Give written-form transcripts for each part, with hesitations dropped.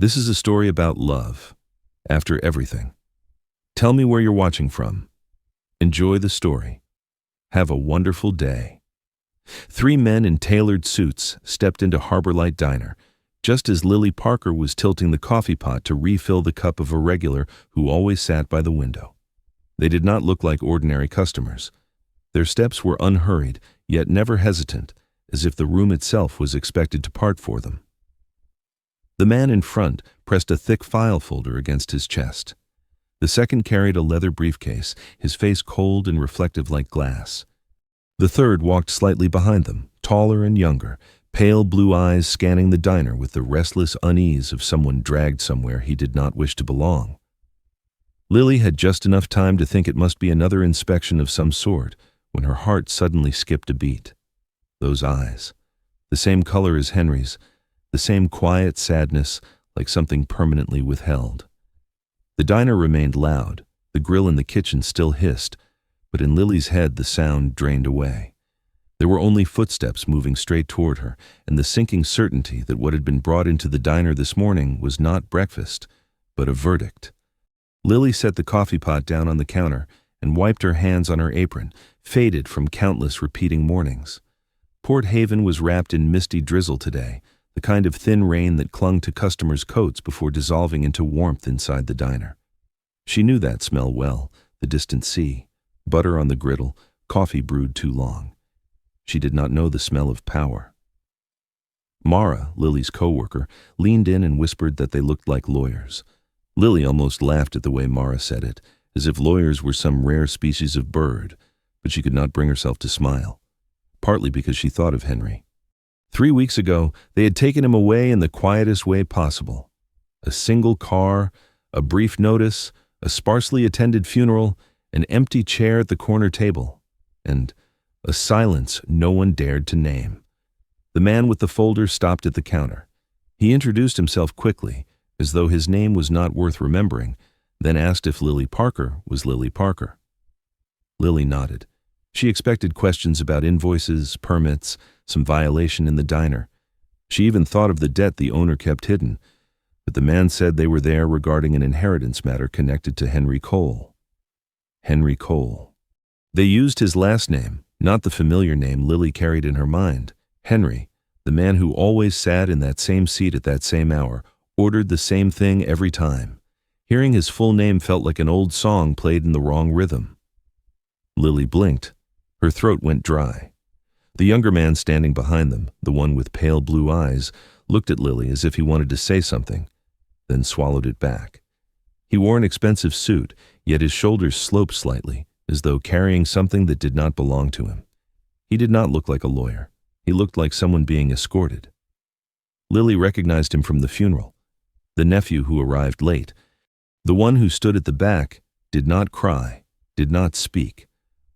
This is a story about love, after everything. Tell me where you're watching from. Enjoy the story. Have a wonderful day. Three men in tailored suits stepped into Harbor Light Diner, just as Lily Parker was tilting the coffee pot to refill the cup of a regular who always sat by the window. They did not look like ordinary customers. Their steps were unhurried, yet never hesitant, as if the room itself was expected to part for them. The man in front pressed a thick file folder against his chest. The second carried a leather briefcase, his face cold and reflective like glass. The third walked slightly behind them, taller and younger, pale blue eyes scanning the diner with the restless unease of someone dragged somewhere he did not wish to belong. Lily had just enough time to think it must be another inspection of some sort when her heart suddenly skipped a beat. Those eyes, the same color as Henry's, the same quiet sadness like something permanently withheld. The diner remained loud, the grill in the kitchen still hissed, but in Lily's head the sound drained away. There were only footsteps moving straight toward her, and the sinking certainty that what had been brought into the diner this morning was not breakfast, but a verdict. Lily set the coffee pot down on the counter and wiped her hands on her apron, faded from countless repeating mornings. Port Haven was wrapped in misty drizzle today, the kind of thin rain that clung to customers' coats before dissolving into warmth inside the diner. She knew that smell well, the distant sea, butter on the griddle, coffee brewed too long. She did not know the smell of power. Mara, Lily's co-worker, leaned in and whispered that they looked like lawyers. Lily almost laughed at the way Mara said it, as if lawyers were some rare species of bird, but she could not bring herself to smile, partly because she thought of Henry. 3 weeks ago, they had taken him away in the quietest way possible. A single car, a brief notice, a sparsely attended funeral, an empty chair at the corner table, and a silence no one dared to name. The man with the folder stopped at the counter. He introduced himself quickly, as though his name was not worth remembering, then asked if Lily Parker was Lily Parker. Lily nodded. She expected questions about invoices, permits, some violation in the diner. She even thought of the debt the owner kept hidden, but the man said they were there regarding an inheritance matter connected to Henry Cole. Henry Cole. They used his last name, not the familiar name Lily carried in her mind. Henry, the man who always sat in that same seat at that same hour, ordered the same thing every time. Hearing his full name felt like an old song played in the wrong rhythm. Lily blinked. Her throat went dry. The younger man standing behind them, the one with pale blue eyes, looked at Lily as if he wanted to say something, then swallowed it back. He wore an expensive suit, yet his shoulders sloped slightly, as though carrying something that did not belong to him. He did not look like a lawyer. He looked like someone being escorted. Lily recognized him from the funeral. The nephew who arrived late. The one who stood at the back did not cry, did not speak,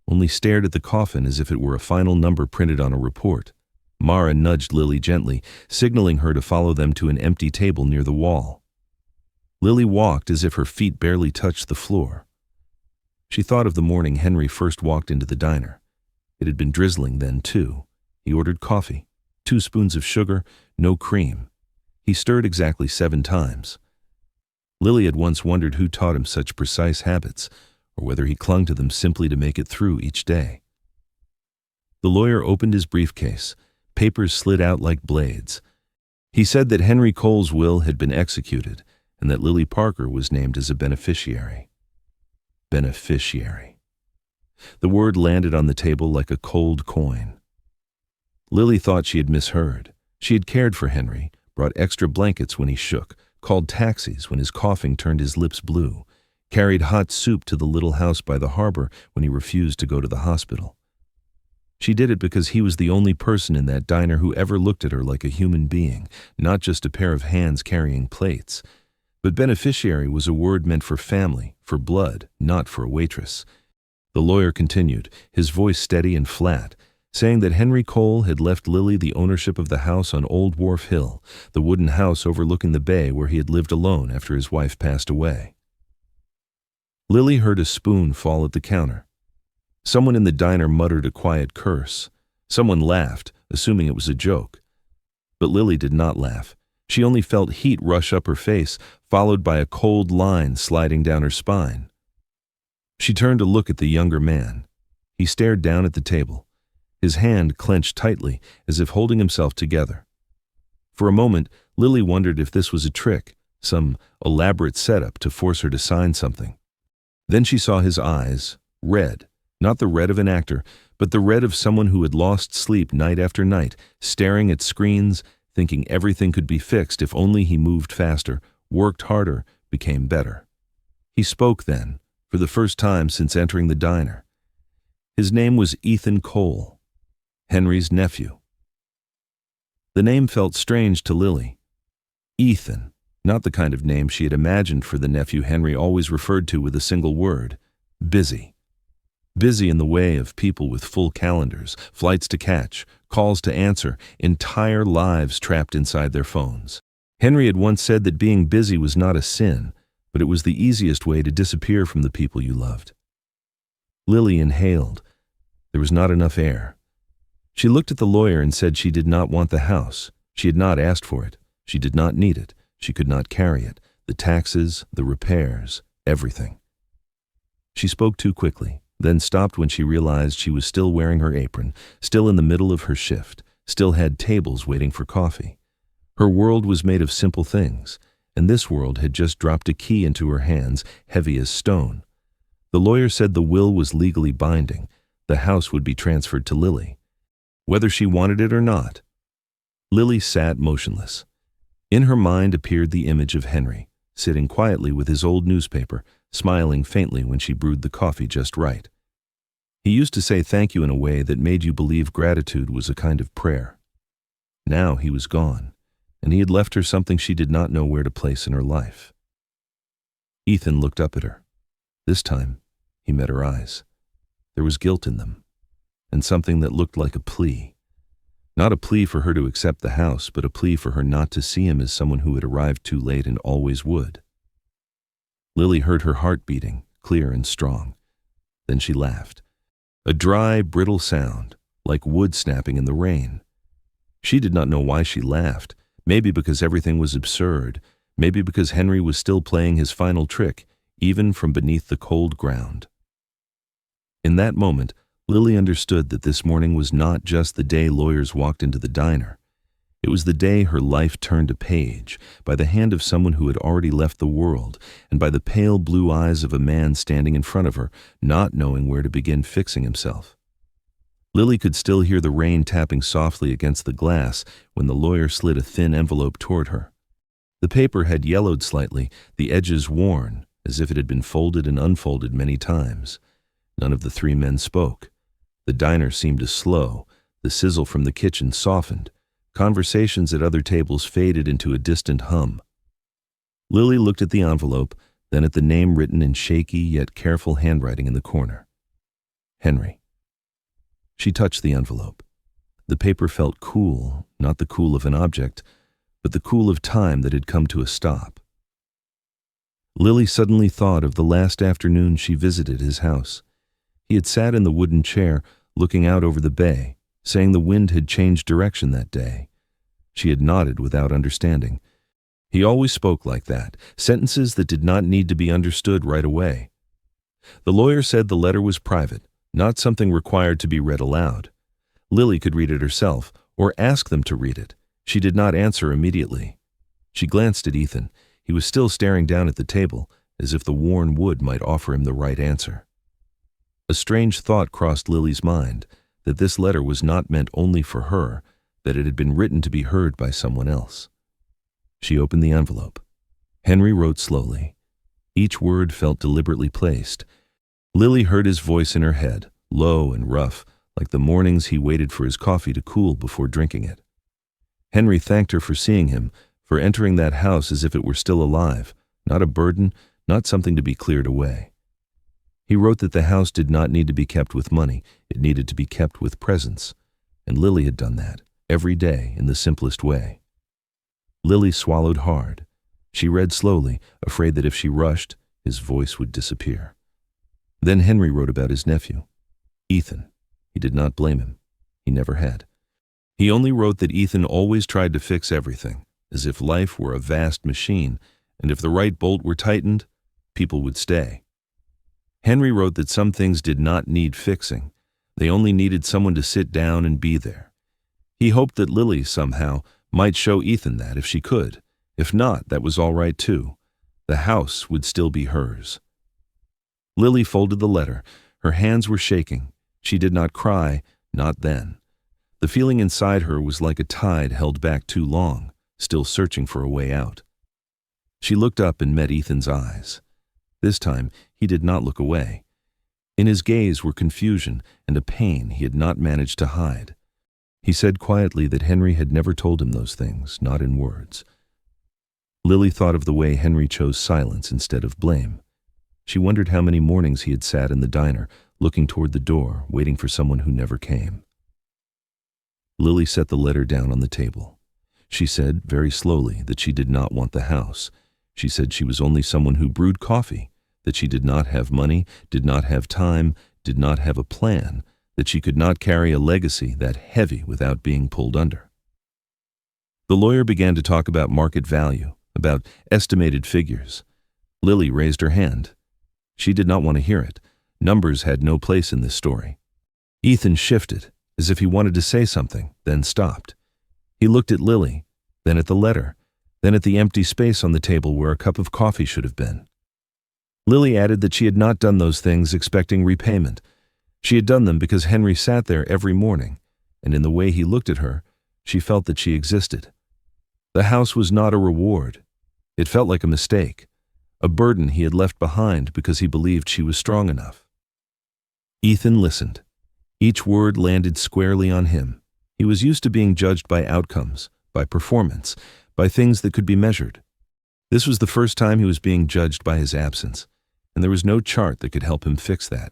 only stared at the coffin as if it were a final number printed on a report. Mara nudged Lily gently, signaling her to follow them to an empty table near the wall. Lily walked as if her feet barely touched the floor. She thought of the morning Henry first walked into the diner. It had been drizzling then, too. He ordered coffee, 2 spoons of sugar, no cream. He stirred exactly 7 times. Lily had once wondered who taught him such precise habits, or whether he clung to them simply to make it through each day. The lawyer opened his briefcase. Papers slid out like blades. He said that Henry Cole's will had been executed and that Lily Parker was named as a beneficiary. Beneficiary. The word landed on the table like a cold coin. Lily thought she had misheard. She had cared for Henry, brought extra blankets when he shook, called taxis when his coughing turned his lips blue, carried hot soup to the little house by the harbor when he refused to go to the hospital. She did it because he was the only person in that diner who ever looked at her like a human being, not just a pair of hands carrying plates. But beneficiary was a word meant for family, for blood, not for a waitress. The lawyer continued, his voice steady and flat, saying that Henry Cole had left Lily the ownership of the house on Old Wharf Hill, the wooden house overlooking the bay where he had lived alone after his wife passed away. Lily heard a spoon fall at the counter. Someone in the diner muttered a quiet curse. Someone laughed, assuming it was a joke. But Lily did not laugh. She only felt heat rush up her face, followed by a cold line sliding down her spine. She turned to look at the younger man. He stared down at the table, his hand clenched tightly as if holding himself together. For a moment, Lily wondered if this was a trick, some elaborate setup to force her to sign something. Then she saw his eyes, red, not the red of an actor, but the red of someone who had lost sleep night after night, staring at screens, thinking everything could be fixed if only he moved faster, worked harder, became better. He spoke then, for the first time since entering the diner. His name was Ethan Cole, Henry's nephew. The name felt strange to Lily. Ethan, not the kind of name she had imagined for the nephew Henry always referred to with a single word: busy. Busy in the way of people with full calendars, flights to catch, calls to answer, entire lives trapped inside their phones. Henry had once said that being busy was not a sin, but it was the easiest way to disappear from the people you loved. Lily inhaled. There was not enough air. She looked at the lawyer and said she did not want the house. She had not asked for it. She did not need it. She could not carry it. The taxes, the repairs, everything. She spoke too quickly, then stopped when she realized she was still wearing her apron, still in the middle of her shift, still had tables waiting for coffee. Her world was made of simple things, and this world had just dropped a key into her hands, heavy as stone. The lawyer said the will was legally binding. The house would be transferred to Lily, whether she wanted it or not. Lily sat motionless. In her mind appeared the image of Henry, sitting quietly with his old newspaper, smiling faintly when she brewed the coffee just right. He used to say thank you in a way that made you believe gratitude was a kind of prayer. Now he was gone, and he had left her something she did not know where to place in her life. Ethan looked up at her. This time, he met her eyes. There was guilt in them, and something that looked like a plea. Not a plea for her to accept the house, but a plea for her not to see him as someone who had arrived too late and always would. Lily heard her heart beating, clear and strong. Then she laughed. A dry, brittle sound, like wood snapping in the rain. She did not know why she laughed, maybe because everything was absurd, maybe because Henry was still playing his final trick, even from beneath the cold ground. In that moment, Lily understood that this morning was not just the day lawyers walked into the diner. It was the day her life turned a page, by the hand of someone who had already left the world, and by the pale blue eyes of a man standing in front of her, not knowing where to begin fixing himself. Lily could still hear the rain tapping softly against the glass when the lawyer slid a thin envelope toward her. The paper had yellowed slightly, the edges worn, as if it had been folded and unfolded many times. None of the three men spoke. The diner seemed to slow. The sizzle from the kitchen softened. Conversations at other tables faded into a distant hum. Lily looked at the envelope, then at the name written in shaky yet careful handwriting in the corner. Henry. She touched the envelope. The paper felt cool, not the cool of an object, but the cool of time that had come to a stop. Lily suddenly thought of the last afternoon she visited his house. He had sat in the wooden chair, looking out over the bay, saying the wind had changed direction that day. She had nodded without understanding. He always spoke like that, sentences that did not need to be understood right away. The lawyer said the letter was private, not something required to be read aloud. Lily could read it herself, or ask them to read it. She did not answer immediately. She glanced at Ethan. He was still staring down at the table, as if the worn wood might offer him the right answer. A strange thought crossed Lily's mind, that this letter was not meant only for her, that it had been written to be heard by someone else. She opened the envelope. Henry wrote slowly. Each word felt deliberately placed. Lily heard his voice in her head, low and rough, like the mornings he waited for his coffee to cool before drinking it. Henry thanked her for seeing him, for entering that house as if it were still alive, not a burden, not something to be cleared away. He wrote that the house did not need to be kept with money, it needed to be kept with presence, and Lily had done that, every day in the simplest way. Lily swallowed hard. She read slowly, afraid that if she rushed, his voice would disappear. Then Henry wrote about his nephew, Ethan. He did not blame him. He never had. He only wrote that Ethan always tried to fix everything, as if life were a vast machine, and if the right bolt were tightened, people would stay. Henry wrote that some things did not need fixing. They only needed someone to sit down and be there. He hoped that Lily, somehow, might show Ethan that if she could. If not, that was all right too. The house would still be hers. Lily folded the letter. Her hands were shaking. She did not cry, not then. The feeling inside her was like a tide held back too long, still searching for a way out. She looked up and met Ethan's eyes. This time, he did not look away. In his gaze were confusion and a pain he had not managed to hide. He said quietly that Henry had never told him those things, not in words. Lily thought of the way Henry chose silence instead of blame. She wondered how many mornings he had sat in the diner, looking toward the door, waiting for someone who never came. Lily set the letter down on the table. She said, very slowly, that she did not want the house. She said she was only someone who brewed coffee, that she did not have money, did not have time, did not have a plan, that she could not carry a legacy that heavy without being pulled under. The lawyer began to talk about market value, about estimated figures. Lily raised her hand. She did not want to hear it. Numbers had no place in this story. Ethan shifted, as if he wanted to say something, then stopped. He looked at Lily, then at the letter, then at the empty space on the table where a cup of coffee should have been. Lily added that she had not done those things expecting repayment. She had done them because Henry sat there every morning, and in the way he looked at her, she felt that she existed. The house was not a reward. It felt like a mistake, a burden he had left behind because he believed she was strong enough. Ethan listened. Each word landed squarely on him. He was used to being judged by outcomes, by performance, by things that could be measured. This was the first time he was being judged by his absence, and there was no chart that could help him fix that.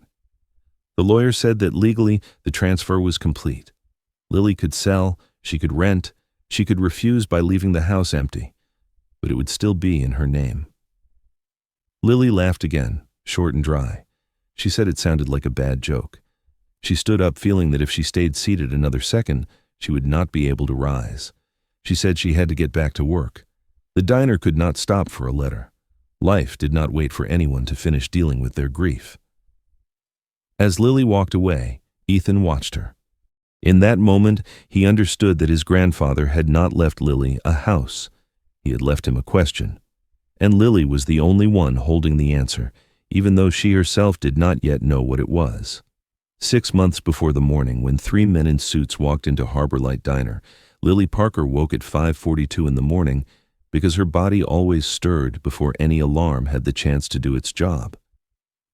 The lawyer said that legally the transfer was complete. Lily could sell, she could rent, she could refuse by leaving the house empty, but it would still be in her name. Lily laughed again, short and dry. She said it sounded like a bad joke. She stood up feeling that if she stayed seated another second, she would not be able to rise. She said she had to get back to work. The diner could not stop for a letter. Life did not wait for anyone to finish dealing with their grief. As Lily walked away, Ethan watched her. In that moment, he understood that his grandfather had not left Lily a house. He had left him a question. And Lily was the only one holding the answer, even though she herself did not yet know what it was. 6 months before the morning when 3 men in suits walked into Harbor Light Diner, Lily Parker woke at 5:42 in the morning because her body always stirred before any alarm had the chance to do its job.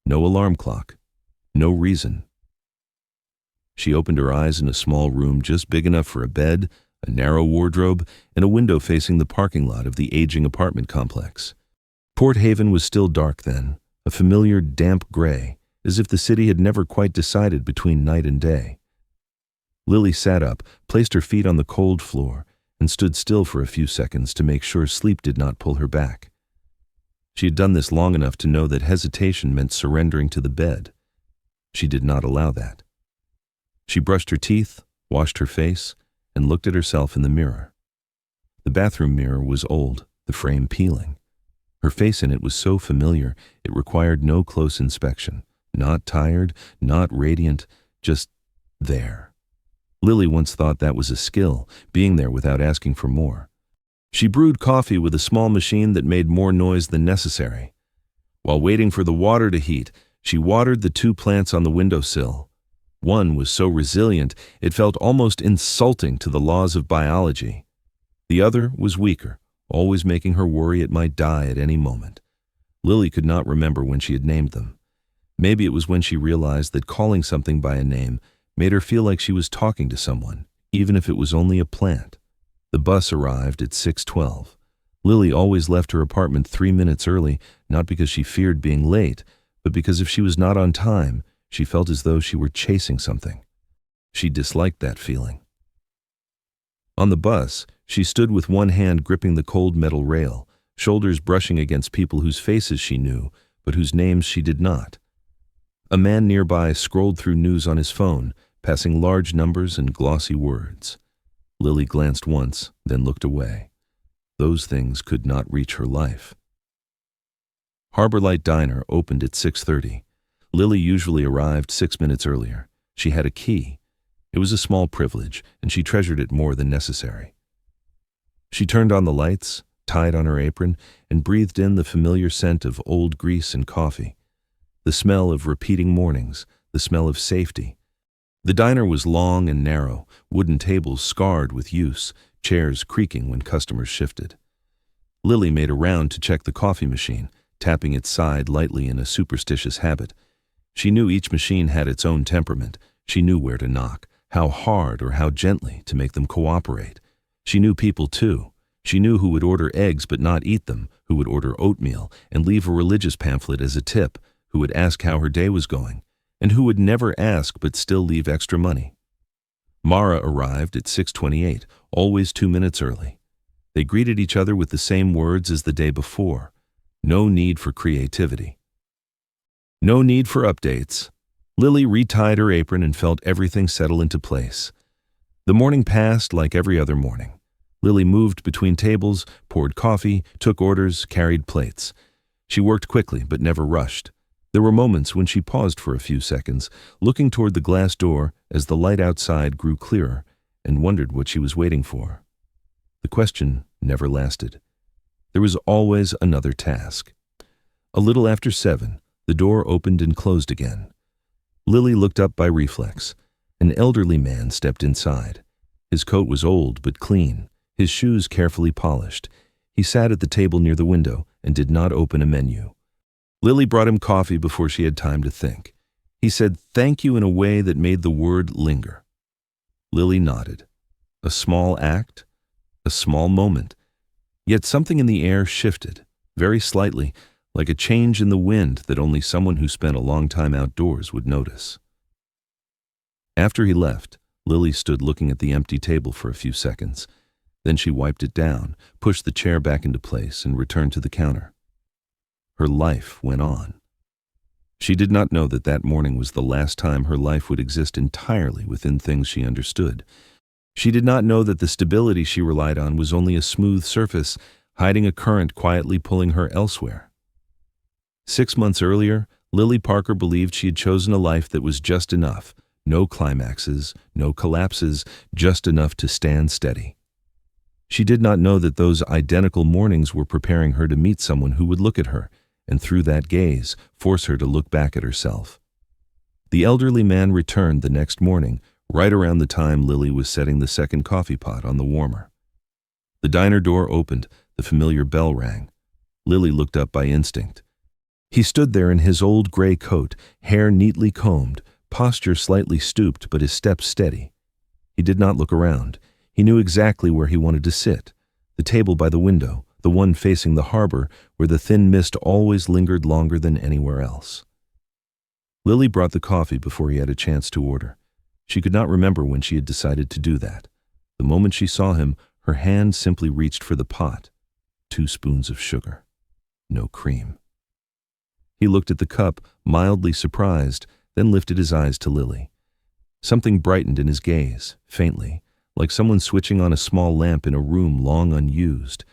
No alarm clock. No reason. She opened her eyes in a small room just big enough for a bed, a narrow wardrobe, and a window facing the parking lot of the aging apartment complex. Port Haven was still dark then, a familiar damp gray, as if the city had never quite decided between night and day. Lily sat up, placed her feet on the cold floor, and stood still for a few seconds to make sure sleep did not pull her back. She had done this long enough to know that hesitation meant surrendering to the bed. She did not allow that. She brushed her teeth, washed her face, and looked at herself in the mirror. The bathroom mirror was old, the frame peeling. Her face in it was so familiar it required no close inspection. Not tired, not radiant, just there. Lily once thought that was a skill, being there without asking for more. She brewed coffee with a small machine that made more noise than necessary. While waiting for the water to heat, she watered the 2 plants on the windowsill. One was so resilient it felt almost insulting to the laws of biology. The other was weaker, always making her worry it might die at any moment. Lily could not remember when she had named them. Maybe it was when she realized that calling something by a name made her feel like she was talking to someone, even if it was only a plant. The bus arrived at 6:12. Lily always left her apartment 3 minutes early, not because she feared being late, but because if she was not on time, she felt as though she were chasing something. She disliked that feeling. On the bus, she stood with one hand gripping the cold metal rail, shoulders brushing against people whose faces she knew, but whose names she did not. A man nearby scrolled through news on his phone, passing large numbers and glossy words. Lily glanced once, then looked away. Those things could not reach her life. Harbor Light Diner opened at 6:30. Lily usually arrived 6 minutes earlier. She had a key. It was a small privilege, and she treasured it more than necessary. She turned on the lights, tied on her apron, and breathed in the familiar scent of old grease and coffee. The smell of repeating mornings, the smell of safety. The diner was long and narrow, wooden tables scarred with use, chairs creaking when customers shifted. Lily made a round to check the coffee machine, tapping its side lightly in a superstitious habit. She knew each machine had its own temperament. She knew where to knock, how hard or how gently to make them cooperate. She knew people too. She knew who would order eggs but not eat them, who would order oatmeal and leave a religious pamphlet as a tip, who would ask how her day was going, and who would never ask but still leave extra money. Mara arrived at 6:28, always 2 minutes early. They greeted each other with the same words as the day before. No need for creativity. No need for updates. Lily retied her apron and felt everything settle into place. The morning passed like every other morning. Lily moved between tables, poured coffee, took orders, carried plates. She worked quickly but never rushed. There were moments when she paused for a few seconds, looking toward the glass door as the light outside grew clearer, and wondered what she was waiting for. The question never lasted. There was always another task. A little after 7, the door opened and closed again. Lily looked up by reflex. An elderly man stepped inside. His coat was old but clean, his shoes carefully polished. He sat at the table near the window and did not open a menu. Lily brought him coffee before she had time to think. He said thank you in a way that made the word linger. Lily nodded. A small act, a small moment. Yet something in the air shifted, very slightly, like a change in the wind that only someone who spent a long time outdoors would notice. After he left, Lily stood looking at the empty table for a few seconds. Then she wiped it down, pushed the chair back into place, and returned to the counter. Her life went on. She did not know that that morning was the last time her life would exist entirely within things she understood. She did not know that the stability she relied on was only a smooth surface, hiding a current quietly pulling her elsewhere. 6 months earlier, Lily Parker believed she had chosen a life that was just enough. No climaxes, no collapses, just enough to stand steady. She did not know that those identical mornings were preparing her to meet someone who would look at her, and through that gaze, force her to look back at herself. The elderly man returned the next morning, right around the time Lily was setting the second coffee pot on the warmer. The diner door opened, the familiar bell rang. Lily looked up by instinct. He stood there in his old gray coat, hair neatly combed, posture slightly stooped but his steps steady. He did not look around. He knew exactly where he wanted to sit, the table by the window, the one facing the harbor where the thin mist always lingered longer than anywhere else. Lily brought the coffee before he had a chance to order. She could not remember when she had decided to do that. The moment she saw him, her hand simply reached for the pot. 2 spoons of sugar. No cream. He looked at the cup, mildly surprised, then lifted his eyes to Lily. Something brightened in his gaze, faintly, like someone switching on a small lamp in a room long unused.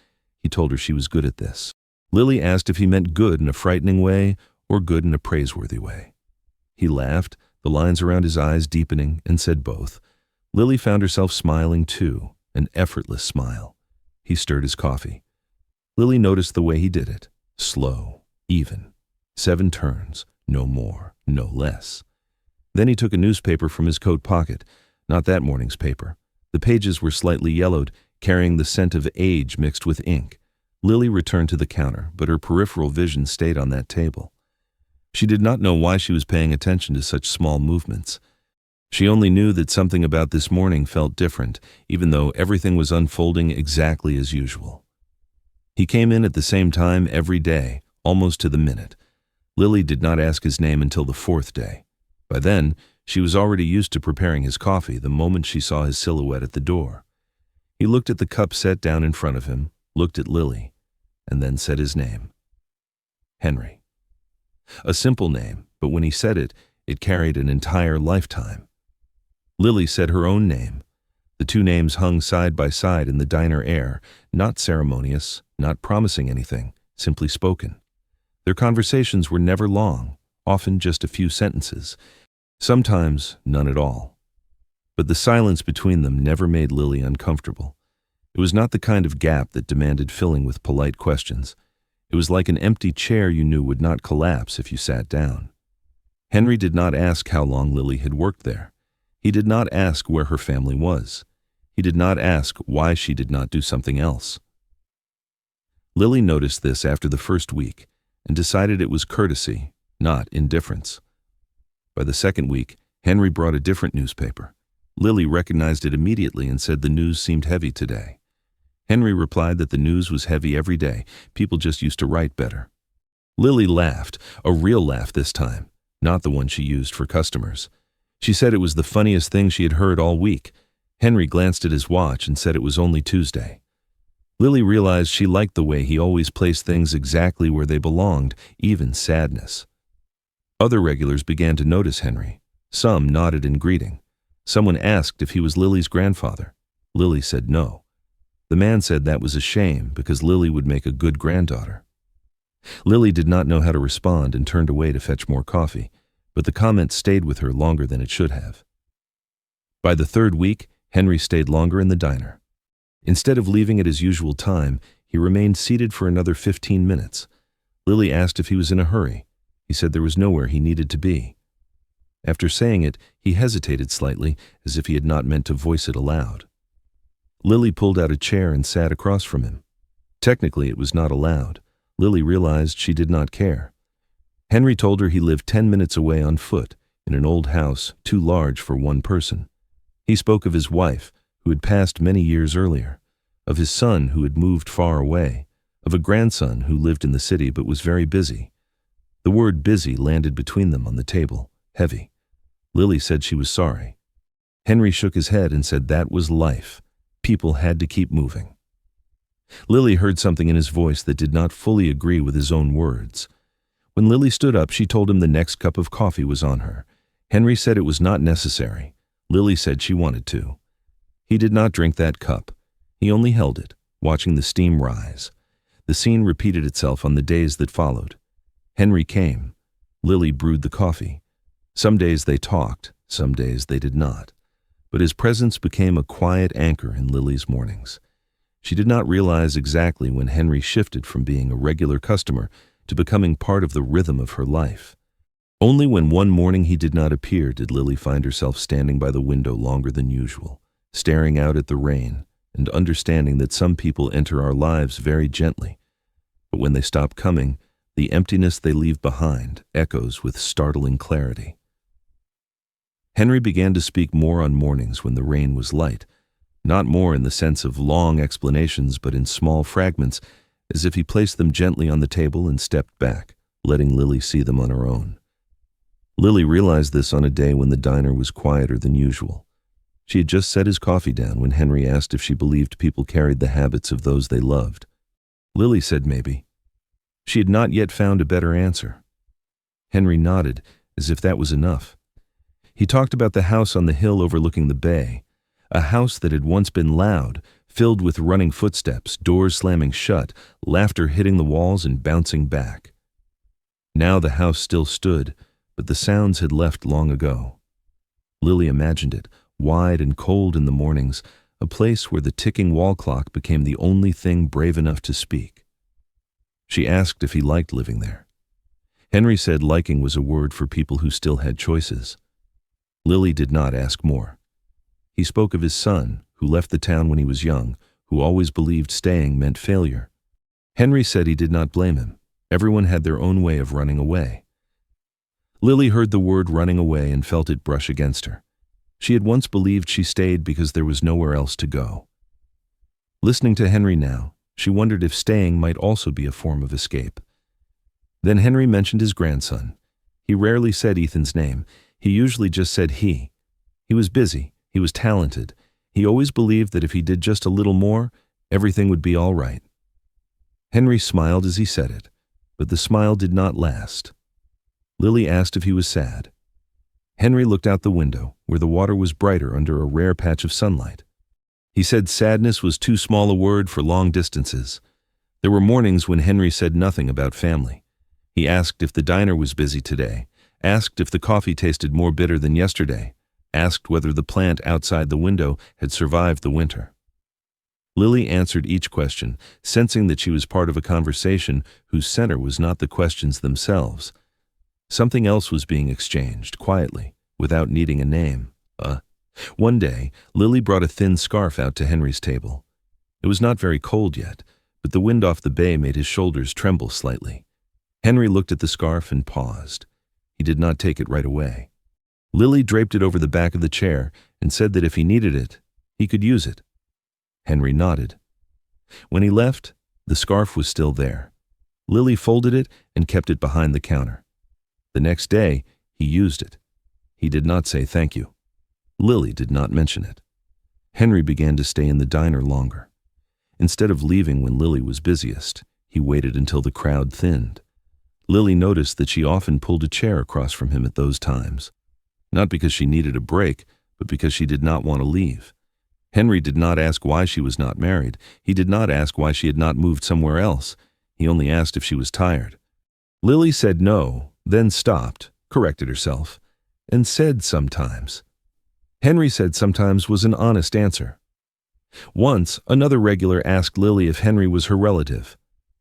He told her she was good at this. Lily asked if he meant good in a frightening way or good in a praiseworthy way. He laughed, the lines around his eyes deepening, and said both. Lily found herself smiling too, an effortless smile. He stirred his coffee. Lily noticed the way he did it, slow, even. 7 turns, no more, no less. Then he took a newspaper from his coat pocket, not that morning's paper. The pages were slightly yellowed, carrying the scent of age mixed with ink. Lily returned to the counter, but her peripheral vision stayed on that table. She did not know why she was paying attention to such small movements. She only knew that something about this morning felt different, even though everything was unfolding exactly as usual. He came in at the same time every day, almost to the minute. Lily did not ask his name until the 4th day. By then, she was already used to preparing his coffee the moment she saw his silhouette at the door. He looked at the cup set down in front of him, looked at Lily, and then said his name. Henry. A simple name, but when he said it, it carried an entire lifetime. Lily said her own name. The two names hung side by side in the diner air, not ceremonious, not promising anything, simply spoken. Their conversations were never long, often just a few sentences, sometimes none at all. But the silence between them never made Lily uncomfortable. It was not the kind of gap that demanded filling with polite questions. It was like an empty chair you knew would not collapse if you sat down. Henry did not ask how long Lily had worked there. He did not ask where her family was. He did not ask why she did not do something else. Lily noticed this after the first week and decided it was courtesy, not indifference. By the second week, Henry brought a different newspaper. Lily recognized it immediately and said the news seemed heavy today. Henry replied that the news was heavy every day. People just used to write better. Lily laughed, a real laugh this time, not the one she used for customers. She said it was the funniest thing she had heard all week. Henry glanced at his watch and said it was only Tuesday. Lily realized she liked the way he always placed things exactly where they belonged, even sadness. Other regulars began to notice Henry. Some nodded in greeting. Someone asked if he was Lily's grandfather. Lily said no. The man said that was a shame because Lily would make a good granddaughter. Lily did not know how to respond and turned away to fetch more coffee, but the comment stayed with her longer than it should have. By the third week, Henry stayed longer in the diner. Instead of leaving at his usual time, he remained seated for another 15 minutes. Lily asked if he was in a hurry. He said there was nowhere he needed to be. After saying it, he hesitated slightly, as if he had not meant to voice it aloud. Lily pulled out a chair and sat across from him. Technically, it was not allowed. Lily realized she did not care. Henry told her he lived 10 minutes away on foot, in an old house too large for one person. He spoke of his wife, who had passed many years earlier, of his son who had moved far away, of a grandson who lived in the city but was very busy. The word busy landed between them on the table, heavy. Lily said she was sorry. Henry shook his head and said that was life. People had to keep moving. Lily heard something in his voice that did not fully agree with his own words. When Lily stood up, she told him the next cup of coffee was on her. Henry said it was not necessary. Lily said she wanted to. He did not drink that cup. He only held it, watching the steam rise. The scene repeated itself on the days that followed. Henry came. Lily brewed the coffee. Some days they talked, some days they did not. But his presence became a quiet anchor in Lily's mornings. She did not realize exactly when Henry shifted from being a regular customer to becoming part of the rhythm of her life. Only when one morning he did not appear did Lily find herself standing by the window longer than usual, staring out at the rain and understanding that some people enter our lives very gently. But when they stop coming, the emptiness they leave behind echoes with startling clarity. Henry began to speak more on mornings when the rain was light, not more in the sense of long explanations but in small fragments, as if he placed them gently on the table and stepped back, letting Lily see them on her own. Lily realized this on a day when the diner was quieter than usual. She had just set his coffee down when Henry asked if she believed people carried the habits of those they loved. Lily said maybe. She had not yet found a better answer. Henry nodded, as if that was enough. He talked about the house on the hill overlooking the bay, a house that had once been loud, filled with running footsteps, doors slamming shut, laughter hitting the walls and bouncing back. Now the house still stood, but the sounds had left long ago. Lily imagined it, wide and cold in the mornings, a place where the ticking wall clock became the only thing brave enough to speak. She asked if he liked living there. Henry said liking was a word for people who still had choices. Lily did not ask more. He spoke of his son, who left the town when he was young, who always believed staying meant failure. Henry said he did not blame him. Everyone had their own way of running away. Lily heard the word running away and felt it brush against her. She had once believed she stayed because there was nowhere else to go. Listening to Henry now, she wondered if staying might also be a form of escape. Then Henry mentioned his grandson. He rarely said Ethan's name. He usually just said he. He was busy. He was talented. He always believed that if he did just a little more, everything would be all right. Henry smiled as he said it, but the smile did not last. Lily asked if he was sad. Henry looked out the window, where the water was brighter under a rare patch of sunlight. He said sadness was too small a word for long distances. There were mornings when Henry said nothing about family. He asked if the diner was busy today, asked if the coffee tasted more bitter than yesterday, asked whether the plant outside the window had survived the winter. Lily answered each question, sensing that she was part of a conversation whose center was not the questions themselves. Something else was being exchanged, quietly, without needing a name. One day, Lily brought a thin scarf out to Henry's table. It was not very cold yet, but the wind off the bay made his shoulders tremble slightly. Henry looked at the scarf and paused. He did not take it right away. Lily draped it over the back of the chair and said that if he needed it, he could use it. Henry nodded. When he left, the scarf was still there. Lily folded it and kept it behind the counter. The next day, he used it. He did not say thank you. Lily did not mention it. Henry began to stay in the diner longer. Instead of leaving when Lily was busiest, he waited until the crowd thinned. Lily noticed that she often pulled a chair across from him at those times. Not because she needed a break, but because she did not want to leave. Henry did not ask why she was not married. He did not ask why she had not moved somewhere else. He only asked if she was tired. Lily said no, then stopped, corrected herself, and said sometimes. Henry said sometimes was an honest answer. Once, another regular asked Lily if Henry was her relative.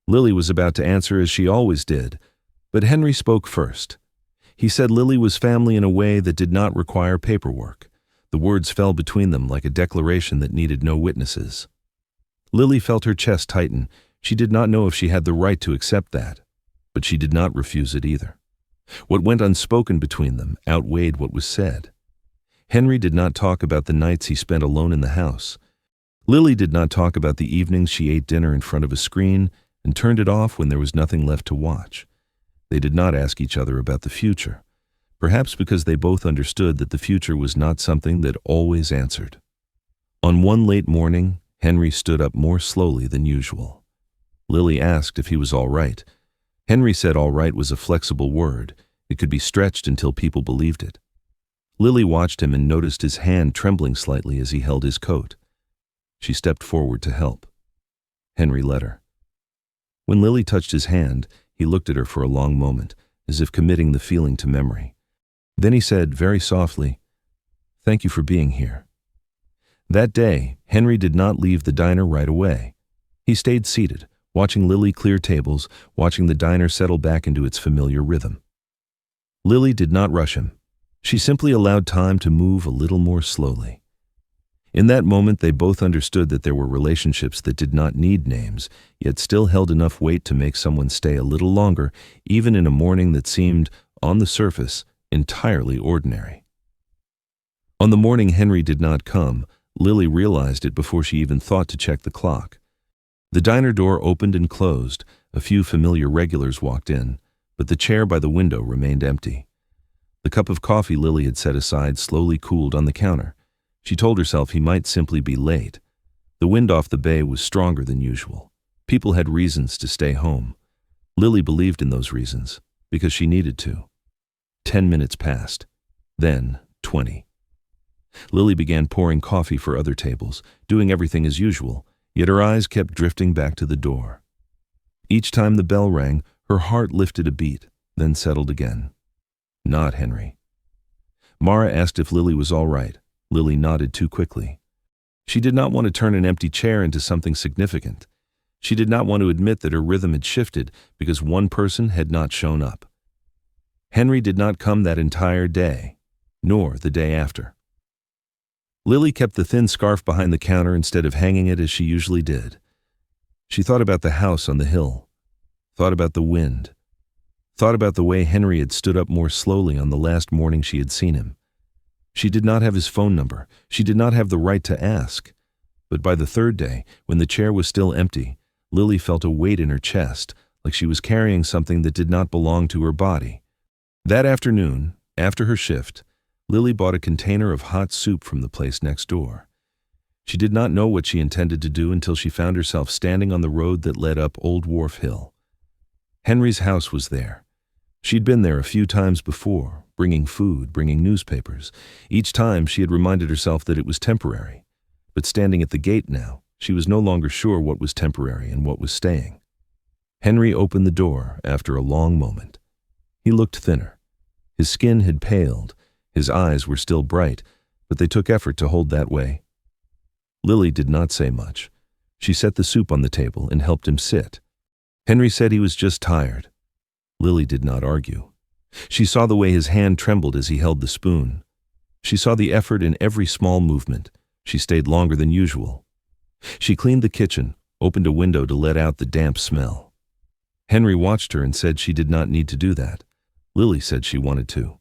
Lily was about to answer as she always did, but Henry spoke first. He said Lily was family in a way that did not require paperwork. The words fell between them like a declaration that needed no witnesses. Lily felt her chest tighten. She did not know if she had the right to accept that, but she did not refuse it either. What went unspoken between them outweighed what was said. Henry did not talk about the nights he spent alone in the house. Lily did not talk about the evenings she ate dinner in front of a screen and turned it off when there was nothing left to watch. They did not ask each other about the future, perhaps because they both understood that the future was not something that always answered. On one late morning, Henry stood up more slowly than usual. Lily asked if he was all right. Henry said all right was a flexible word. It could be stretched until people believed it. Lily watched him and noticed his hand trembling slightly as he held his coat. She stepped forward to help. Henry let her. When Lily touched his hand, he looked at her for a long moment, as if committing the feeling to memory. Then he said, very softly, "Thank you for being here." That day, Henry did not leave the diner right away. He stayed seated, watching Lily clear tables, watching the diner settle back into its familiar rhythm. Lily did not rush him. She simply allowed time to move a little more slowly. In that moment, they both understood that there were relationships that did not need names, yet still held enough weight to make someone stay a little longer, even in a morning that seemed, on the surface, entirely ordinary. On the morning Henry did not come, Lily realized it before she even thought to check the clock. The diner door opened and closed. A few familiar regulars walked in, but the chair by the window remained empty. The cup of coffee Lily had set aside slowly cooled on the counter. She told herself he might simply be late. The wind off the bay was stronger than usual. People had reasons to stay home. Lily believed in those reasons, because she needed to. 10 minutes passed. Then 20. Lily began pouring coffee for other tables, doing everything as usual, yet her eyes kept drifting back to the door. Each time the bell rang, her heart lifted a beat, then settled again. Not Henry. Mara asked if Lily was all right. Lily nodded too quickly. She did not want to turn an empty chair into something significant. She did not want to admit that her rhythm had shifted because one person had not shown up. Henry did not come that entire day, nor the day after. Lily kept the thin scarf behind the counter instead of hanging it as she usually did. She thought about the house on the hill, thought about the wind, thought about the way Henry had stood up more slowly on the last morning she had seen him. She did not have his phone number. She did not have the right to ask. But by the third day, when the chair was still empty, Lily felt a weight in her chest, like she was carrying something that did not belong to her body. That afternoon, after her shift, Lily bought a container of hot soup from the place next door. She did not know what she intended to do until she found herself standing on the road that led up Old Wharf Hill. Henry's house was there. She'd been there a few times before, bringing food, bringing newspapers. Each time she had reminded herself that it was temporary. But standing at the gate now, she was no longer sure what was temporary and what was staying. Henry opened the door after a long moment. He looked thinner. His skin had paled, his eyes were still bright, but they took effort to hold that way. Lily did not say much. She set the soup on the table and helped him sit. Henry said he was just tired. Lily did not argue. She saw the way his hand trembled as he held the spoon. She saw the effort in every small movement. She stayed longer than usual. She cleaned the kitchen, opened a window to let out the damp smell. Henry watched her and said she did not need to do that. Lily said she wanted to.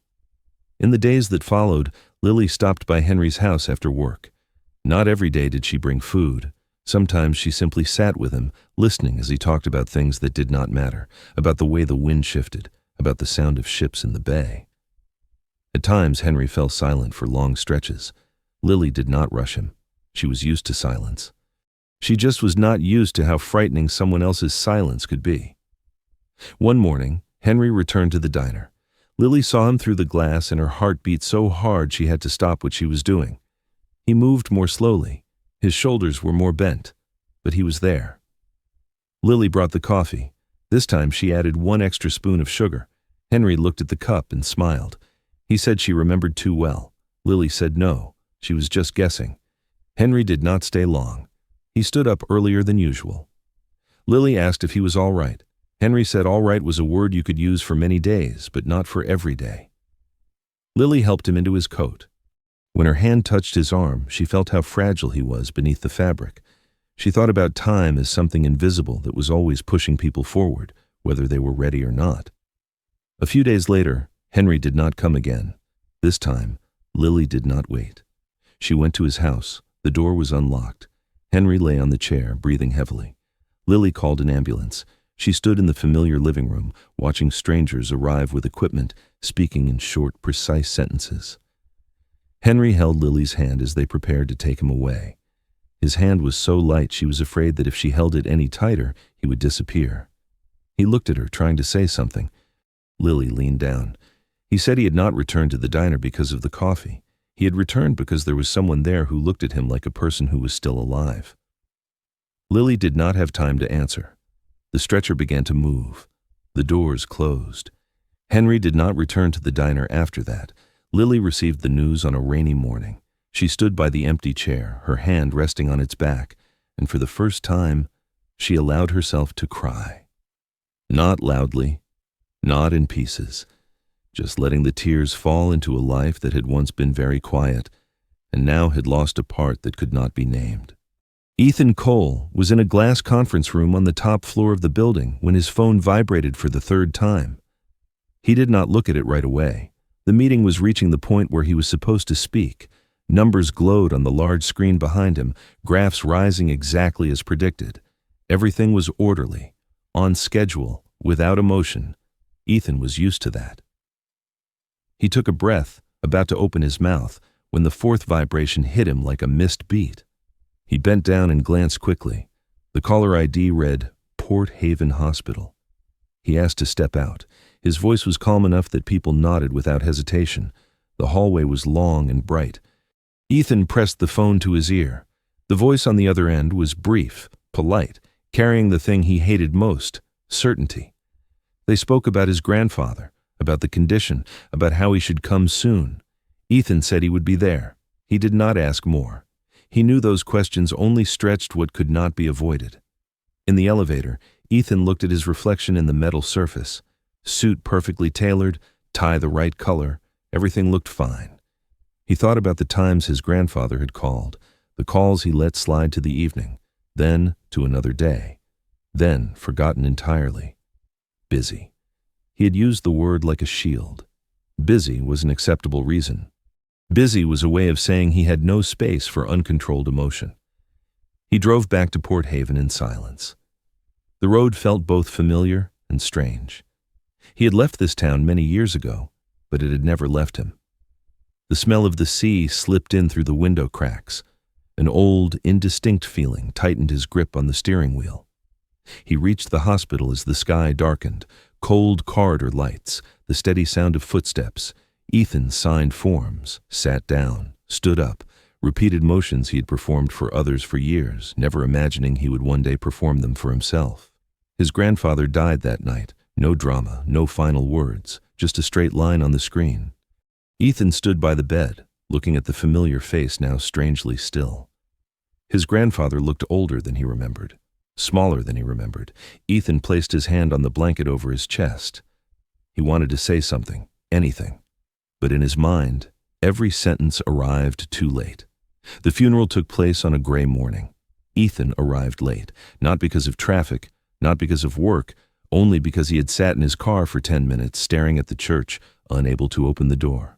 In the days that followed, Lily stopped by Henry's house after work. Not every day did she bring food. Sometimes she simply sat with him, listening as he talked about things that did not matter, about the way the wind shifted, about the sound of ships in the bay. At times, Henry fell silent for long stretches. Lily did not rush him. She was used to silence. She just was not used to how frightening someone else's silence could be. One morning, Henry returned to the diner. Lily saw him through the glass and her heart beat so hard she had to stop what she was doing. He moved more slowly. His shoulders were more bent, but he was there. Lily brought the coffee. This time she added 1 extra spoon of sugar. Henry looked at the cup and smiled. He said she remembered too well. Lily said no, she was just guessing. Henry did not stay long. He stood up earlier than usual. Lily asked if he was all right. Henry said all right was a word you could use for many days, but not for every day. Lily helped him into his coat. When her hand touched his arm, she felt how fragile he was beneath the fabric. She thought about time as something invisible that was always pushing people forward, whether they were ready or not. A few days later, Henry did not come again. This time, Lily did not wait. She went to his house. The door was unlocked. Henry lay on the chair, breathing heavily. Lily called an ambulance. She stood in the familiar living room, watching strangers arrive with equipment, speaking in short, precise sentences. Henry held Lily's hand as they prepared to take him away. His hand was so light she was afraid that if she held it any tighter, he would disappear. He looked at her, trying to say something. Lily leaned down. He said he had not returned to the diner because of the coffee. He had returned because there was someone there who looked at him like a person who was still alive. Lily did not have time to answer. The stretcher began to move. The doors closed. Henry did not return to the diner after that. Lily received the news on a rainy morning. She stood by the empty chair, her hand resting on its back, and for the first time, she allowed herself to cry. Not loudly, not in pieces, just letting the tears fall into a life that had once been very quiet, and now had lost a part that could not be named. Ethan Cole was in a glass conference room on the top floor of the building when his phone vibrated for the 3rd time. He did not look at it right away. The meeting was reaching the point where he was supposed to speak. Numbers glowed on the large screen behind him, graphs rising exactly as predicted. Everything was orderly, on schedule, without emotion. Ethan was used to that. He took a breath, about to open his mouth, when the 4th vibration hit him like a missed beat. He bent down and glanced quickly. The caller ID read, Port Haven Hospital. He asked to step out. His voice was calm enough that people nodded without hesitation. The hallway was long and bright. Ethan pressed the phone to his ear. The voice on the other end was brief, polite, carrying the thing he hated most, certainty. They spoke about his grandfather, about the condition, about how he should come soon. Ethan said he would be there. He did not ask more. He knew those questions only stretched what could not be avoided. In the elevator, Ethan looked at his reflection in the metal surface. Suit perfectly tailored, tie the right color, everything looked fine. He thought about the times his grandfather had called, the calls he let slide to the evening, then to another day, then forgotten entirely. Busy. He had used the word like a shield. Busy was an acceptable reason. Busy was a way of saying he had no space for uncontrolled emotion. He drove back to Port Haven in silence. The road felt both familiar and strange. He had left this town many years ago, but it had never left him. The smell of the sea slipped in through the window cracks. An old, indistinct feeling tightened his grip on the steering wheel. He reached the hospital as the sky darkened, cold corridor lights, the steady sound of footsteps. Ethan signed forms, sat down, stood up, repeated motions he had performed for others for years, never imagining he would one day perform them for himself. His grandfather died that night. No drama, no final words, just a straight line on the screen. Ethan stood by the bed, looking at the familiar face now strangely still. His grandfather looked older than he remembered, smaller than he remembered. Ethan placed his hand on the blanket over his chest. He wanted to say something, anything. But in his mind, every sentence arrived too late. The funeral took place on a gray morning. Ethan arrived late, not because of traffic, not because of work, only because he had sat in his car for 10 minutes staring at the church, unable to open the door.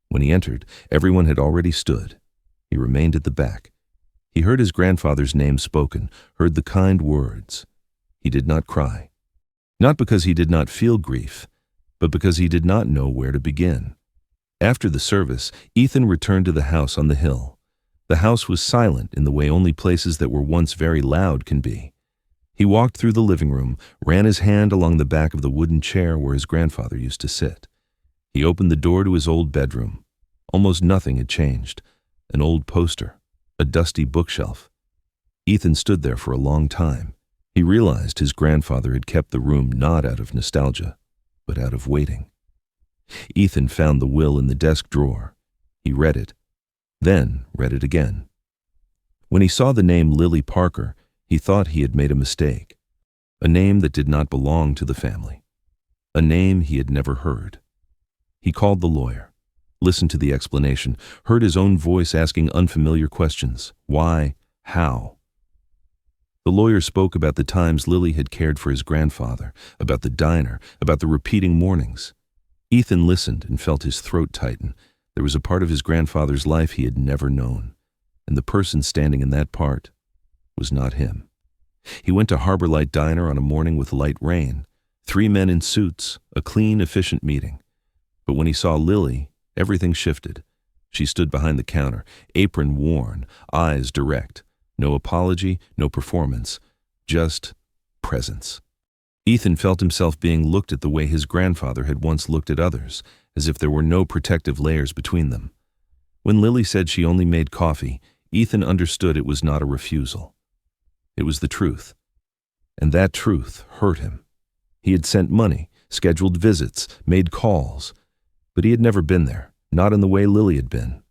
When he entered, everyone had already stood. He remained at the back. He heard his grandfather's name spoken, heard the kind words. He did not cry. Not because he did not feel grief, but because he did not know where to begin. After the service, Ethan returned to the house on the hill. The house was silent in the way only places that were once very loud can be. He walked through the living room, ran his hand along the back of the wooden chair where his grandfather used to sit. He opened the door to his old bedroom. Almost nothing had changed. An old poster, a dusty bookshelf. Ethan stood there for a long time. He realized his grandfather had kept the room not out of nostalgia, but out of waiting. Ethan found the will in the desk drawer. He read it, then read it again. When he saw the name Lily Parker, he thought he had made a mistake. A name that did not belong to the family. A name he had never heard. He called the lawyer, listened to the explanation, heard his own voice asking unfamiliar questions. Why? How? The lawyer spoke about the times Lily had cared for his grandfather, about the diner, about the repeating mornings. Ethan listened and felt his throat tighten. There was a part of his grandfather's life he had never known, and the person standing in that part was not him. He went to Harbor Light Diner on a morning with light rain. 3 men in suits, a clean, efficient meeting. But when he saw Lily, everything shifted. She stood behind the counter, apron worn, eyes direct. No apology, no performance, just presence. Ethan felt himself being looked at the way his grandfather had once looked at others, as if there were no protective layers between them. When Lily said she only made coffee, Ethan understood it was not a refusal. It was the truth. And that truth hurt him. He had sent money, scheduled visits, made calls, but he had never been there, not in the way Lily had been.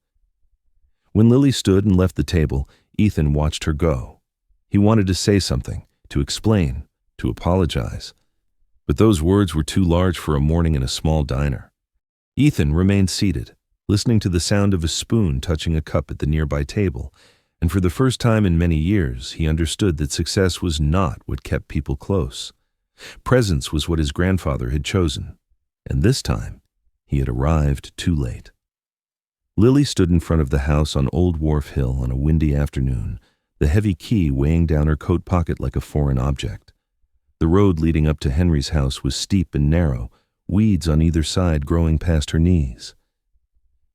When Lily stood and left the table, Ethan watched her go. He wanted to say something, to explain, to apologize. But those words were too large for a morning in a small diner. Ethan remained seated, listening to the sound of a spoon touching a cup at the nearby table, and for the first time in many years, he understood that success was not what kept people close. Presence was what his grandfather had chosen, and this time, he had arrived too late. Lily stood in front of the house on Old Wharf Hill on a windy afternoon, the heavy key weighing down her coat pocket like a foreign object. The road leading up to Henry's house was steep and narrow, weeds on either side growing past her knees.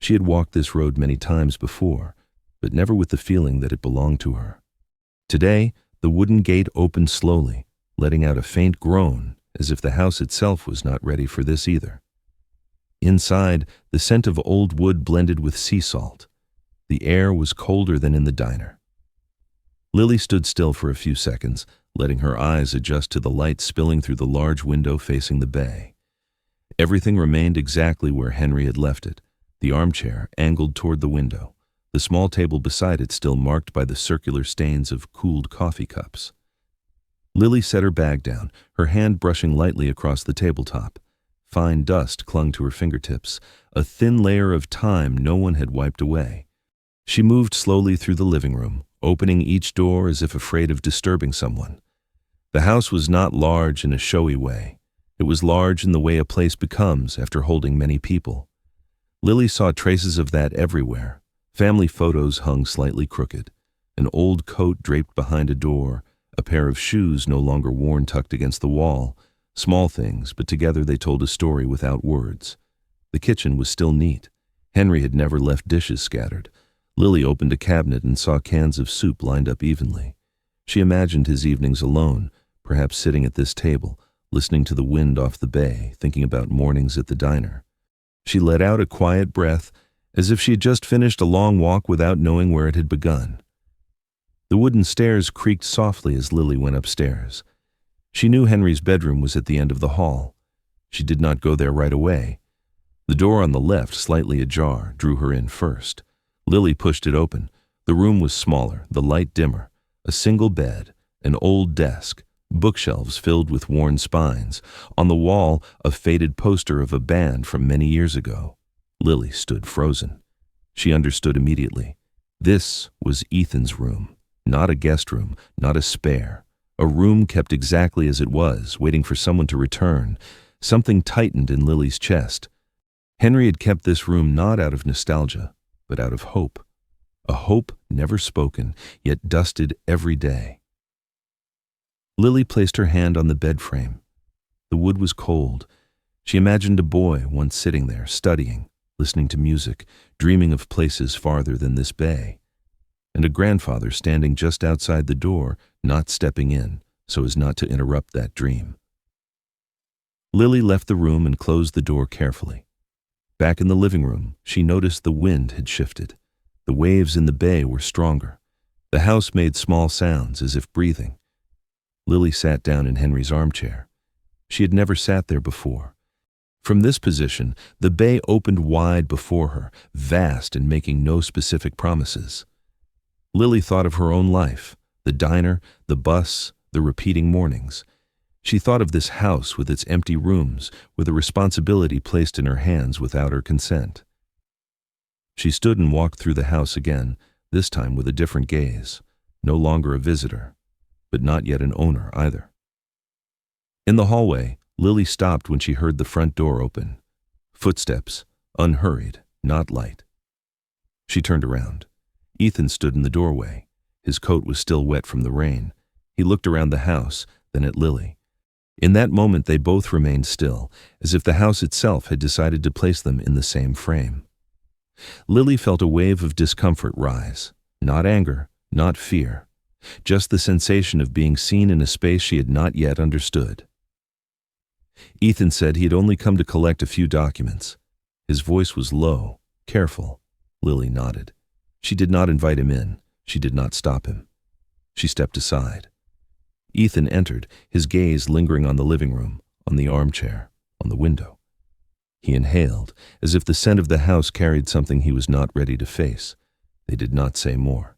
She had walked this road many times before, but never with the feeling that it belonged to her. Today, the wooden gate opened slowly, letting out a faint groan, as if the house itself was not ready for this either. Inside, the scent of old wood blended with sea salt. The air was colder than in the diner. Lily stood still for a few seconds, letting her eyes adjust to the light spilling through the large window facing the bay. Everything remained exactly where Henry had left it, the armchair angled toward the window, the small table beside it still marked by the circular stains of cooled coffee cups. Lily set her bag down, her hand brushing lightly across the tabletop. Fine dust clung to her fingertips, a thin layer of time no one had wiped away. She moved slowly through the living room, opening each door as if afraid of disturbing someone. The house was not large in a showy way. It was large in the way a place becomes after holding many people. Lily saw traces of that everywhere. Family photos hung slightly crooked, an old coat draped behind a door, a pair of shoes no longer worn tucked against the wall. Small things, but together they told a story without words. The kitchen was still neat. Henry had never left dishes scattered. Lily opened a cabinet and saw cans of soup lined up evenly. She imagined his evenings alone, perhaps sitting at this table, listening to the wind off the bay, thinking about mornings at the diner. She let out a quiet breath as if she had just finished a long walk without knowing where it had begun. The wooden stairs creaked softly as Lily went upstairs. She knew Henry's bedroom was at the end of the hall. She did not go there right away. The door on the left, slightly ajar, drew her in first. Lily pushed it open. The room was smaller, the light dimmer. A single bed, an old desk, bookshelves filled with worn spines. On the wall, a faded poster of a band from many years ago. Lily stood frozen. She understood immediately. This was Ethan's room. Not a guest room, not a spare. A room kept exactly as it was, waiting for someone to return. Something tightened in Lily's chest. Henry had kept this room not out of nostalgia, but out of hope. A hope never spoken, yet dusted every day. Lily placed her hand on the bed frame. The wood was cold. She imagined a boy once sitting there, studying, listening to music, dreaming of places farther than this bay, and a grandfather standing just outside the door, not stepping in, so as not to interrupt that dream. Lily left the room and closed the door carefully. Back in the living room, she noticed the wind had shifted. The waves in the bay were stronger. The house made small sounds, as if breathing. Lily sat down in Henry's armchair. She had never sat there before. From this position, the bay opened wide before her, vast and making no specific promises. Lily thought of her own life, the diner, the bus, the repeating mornings. She thought of this house with its empty rooms, with a responsibility placed in her hands without her consent. She stood and walked through the house again, this time with a different gaze, no longer a visitor, but not yet an owner either. In the hallway, Lily stopped when she heard the front door open. Footsteps, unhurried, not light. She turned around. Ethan stood in the doorway. His coat was still wet from the rain. He looked around the house, then at Lily. In that moment they both remained still, as if the house itself had decided to place them in the same frame. Lily felt a wave of discomfort rise. Not anger, not fear. Just the sensation of being seen in a space she had not yet understood. Ethan said he had only come to collect a few documents. His voice was low, careful. Lily nodded. She did not invite him in. She did not stop him. She stepped aside. Ethan entered, his gaze lingering on the living room, on the armchair, on the window. He inhaled, as if the scent of the house carried something he was not ready to face. They did not say more.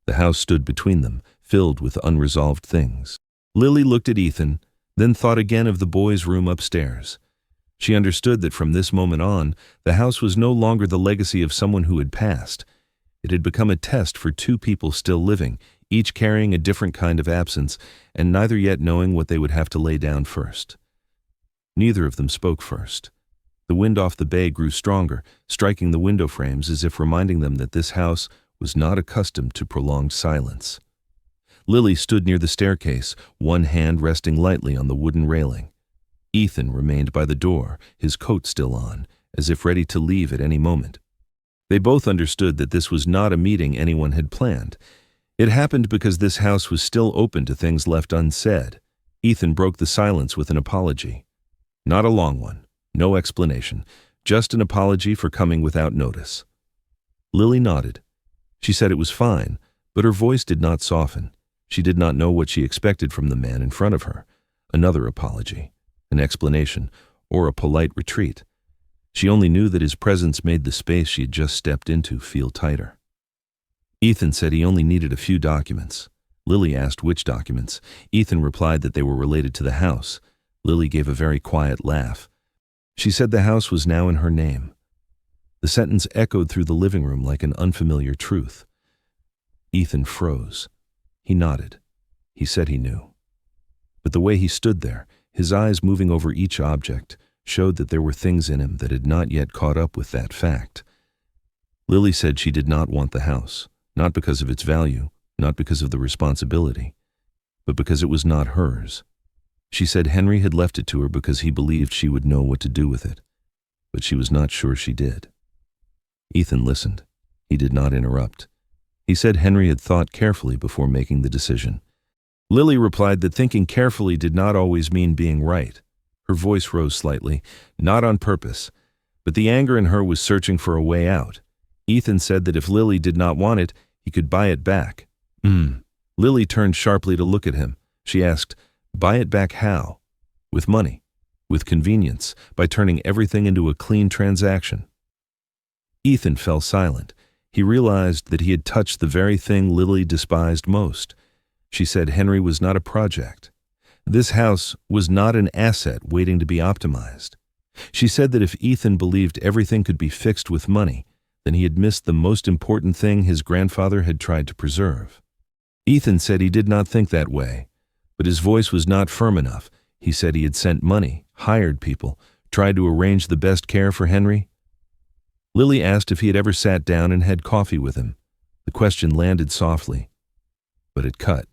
The house stood between them, filled with unresolved things. Lily looked at Ethan, then thought again of the boy's room upstairs. She understood that from this moment on, the house was no longer the legacy of someone who had passed. It had become a test for two people still living, each carrying a different kind of absence, and neither yet knowing what they would have to lay down first. Neither of them spoke first. The wind off the bay grew stronger, striking the window frames as if reminding them that this house was not accustomed to prolonged silence. Lily stood near the staircase, one hand resting lightly on the wooden railing. Ethan remained by the door, his coat still on, as if ready to leave at any moment. They both understood that this was not a meeting anyone had planned. It happened because this house was still open to things left unsaid. Ethan broke the silence with an apology. Not a long one, no explanation, just an apology for coming without notice. Lily nodded. She said it was fine, but her voice did not soften. She did not know what she expected from the man in front of her. Another apology, an explanation, or a polite retreat. She only knew that his presence made the space she had just stepped into feel tighter. Ethan said he only needed a few documents. Lily asked which documents. Ethan replied that they were related to the house. Lily gave a very quiet laugh. She said the house was now in her name. The sentence echoed through the living room like an unfamiliar truth. Ethan froze. He nodded. He said he knew. But the way he stood there, his eyes moving over each object, showed that there were things in him that had not yet caught up with that fact. Lily said she did not want the house, not because of its value, not because of the responsibility, but because it was not hers. She said Henry had left it to her because he believed she would know what to do with it, but she was not sure she did. Ethan listened. He did not interrupt. He said Henry had thought carefully before making the decision. Lily replied that thinking carefully did not always mean being right. Her voice rose slightly, not on purpose, but the anger in her was searching for a way out. Ethan said that if Lily did not want it, he could buy it back. Lily turned sharply to look at him. She asked, "Buy it back how?" "With money. With convenience, by turning everything into a clean transaction." Ethan fell silent. He realized that he had touched the very thing Lily despised most. She said Henry was not a project. This house was not an asset waiting to be optimized. She said that if Ethan believed everything could be fixed with money, then he had missed the most important thing his grandfather had tried to preserve. Ethan said he did not think that way, but his voice was not firm enough. He said he had sent money, hired people, tried to arrange the best care for Henry. Lily asked if he had ever sat down and had coffee with him. The question landed softly, but it cut.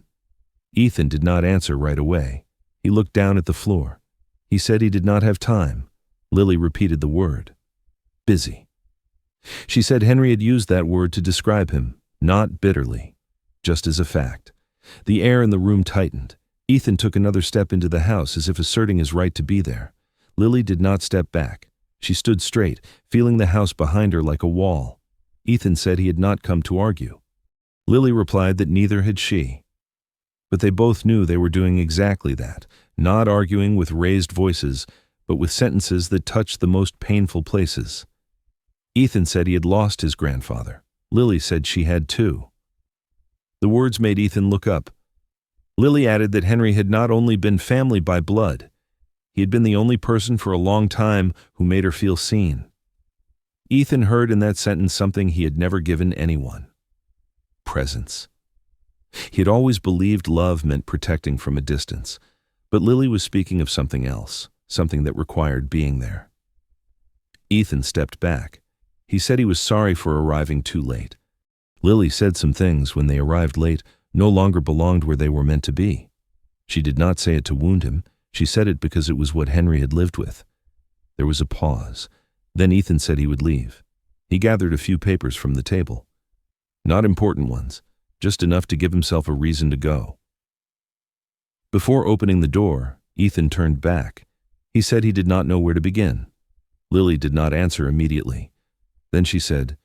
Ethan did not answer right away. He looked down at the floor. He said he did not have time. Lily repeated the word. Busy. She said Henry had used that word to describe him, not bitterly, just as a fact. The air in the room tightened. Ethan took another step into the house as if asserting his right to be there. Lily did not step back. She stood straight, feeling the house behind her like a wall. Ethan said he had not come to argue. Lily replied that neither had she. But they both knew they were doing exactly that, not arguing with raised voices, but with sentences that touched the most painful places. Ethan said he had lost his grandfather. Lily said she had too. The words made Ethan look up. Lily added that Henry had not only been family by blood, he had been the only person for a long time who made her feel seen. Ethan heard in that sentence something he had never given anyone. Presence. He had always believed love meant protecting from a distance, but Lily was speaking of something else, something that required being there. Ethan stepped back. He said he was sorry for arriving too late. Lily said some things when they arrived late no longer belonged where they were meant to be. She did not say it to wound him. She said it because it was what Henry had lived with. There was a pause. Then Ethan said he would leave. He gathered a few papers from the table. Not important ones, just enough to give himself a reason to go. Before opening the door, Ethan turned back. He said he did not know where to begin. Lily did not answer immediately. Then she said,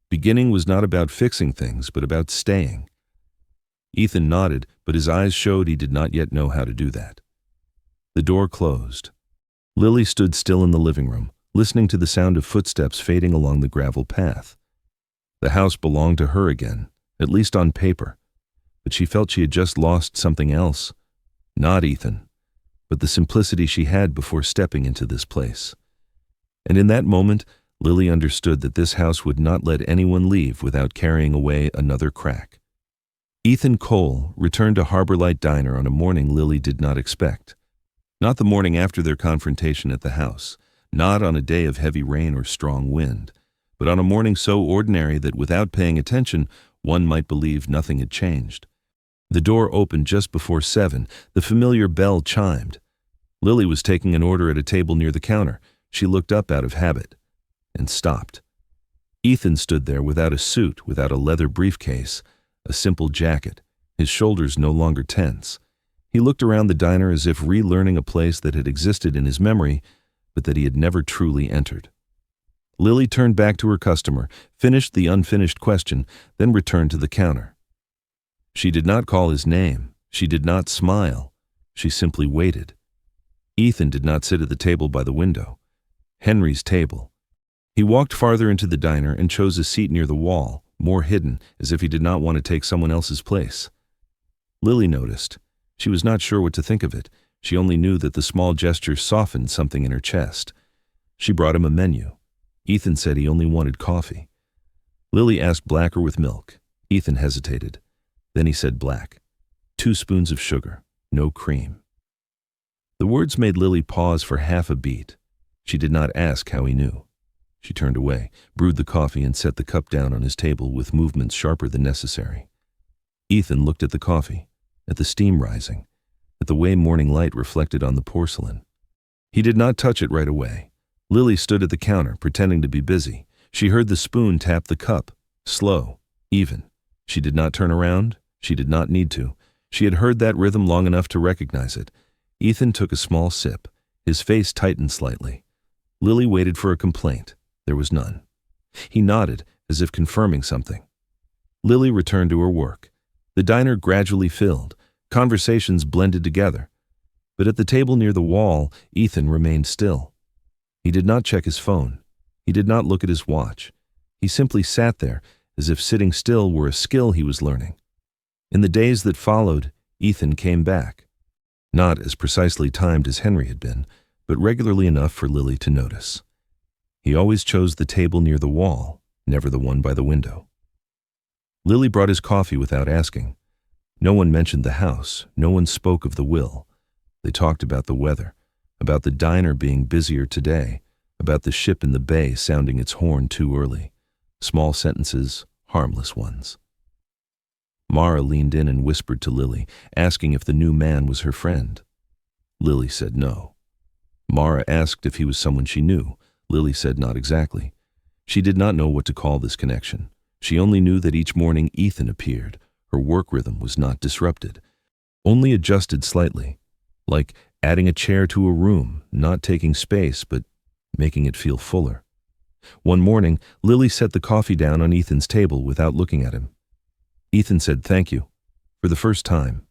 "Beginning was not about fixing things, but about staying." Ethan nodded, but his eyes showed he did not yet know how to do that. The door closed. Lily stood still in the living room, listening to the sound of footsteps fading along the gravel path. The house belonged to her again, at least on paper, but she felt she had just lost something else. Not Ethan, but the simplicity she had before stepping into this place. And in that moment, Lily understood that this house would not let anyone leave without carrying away another crack. Ethan Cole returned to Harbor Light Diner on a morning Lily did not expect. Not the morning after their confrontation at the house, not on a day of heavy rain or strong wind, but on a morning so ordinary that without paying attention, one might believe nothing had changed. The door opened just before 7. The familiar bell chimed. Lily was taking an order at a table near the counter. She looked up out of habit and stopped. Ethan stood there without a suit, without a leather briefcase, a simple jacket, his shoulders no longer tense. He looked around the diner as if relearning a place that had existed in his memory, but that he had never truly entered. Lily turned back to her customer, finished the unfinished question, then returned to the counter. She did not call his name. She did not smile. She simply waited. Ethan did not sit at the table by the window. Henry's table. He walked farther into the diner and chose a seat near the wall, more hidden, as if he did not want to take someone else's place. Lily noticed. She was not sure what to think of it. She only knew that the small gesture softened something in her chest. She brought him a menu. Ethan said he only wanted coffee. Lily asked black or with milk. Ethan hesitated. Then he said black. 2 spoons of sugar, no cream. The words made Lily pause for half a beat. She did not ask how he knew. She turned away, brewed the coffee, and set the cup down on his table with movements sharper than necessary. Ethan looked at the coffee, at the steam rising, at the way morning light reflected on the porcelain. He did not touch it right away. Lily stood at the counter, pretending to be busy. She heard the spoon tap the cup, slow, even. She did not turn around. She did not need to. She had heard that rhythm long enough to recognize it. Ethan took a small sip. His face tightened slightly. Lily waited for a complaint. There was none. He nodded, as if confirming something. Lily returned to her work. The diner gradually filled. Conversations blended together. But at the table near the wall, Ethan remained still. He did not check his phone. He did not look at his watch. He simply sat there, as if sitting still were a skill he was learning. In the days that followed, Ethan came back. Not as precisely timed as Henry had been, but regularly enough for Lily to notice. He always chose the table near the wall, never the one by the window. Lily brought his coffee without asking. No one mentioned the house. No one spoke of the will. They talked about the weather, about the diner being busier today, about the ship in the bay sounding its horn too early. Small sentences, harmless ones. Mara leaned in and whispered to Lily, asking if the new man was her friend. Lily said no. Mara asked if he was someone she knew. Lily said not exactly. She did not know what to call this connection. She only knew that each morning Ethan appeared. Her work rhythm was not disrupted, only adjusted slightly, like adding a chair to a room, not taking space, but making it feel fuller. One morning, Lily set the coffee down on Ethan's table without looking at him. Ethan said thank you, for the first time.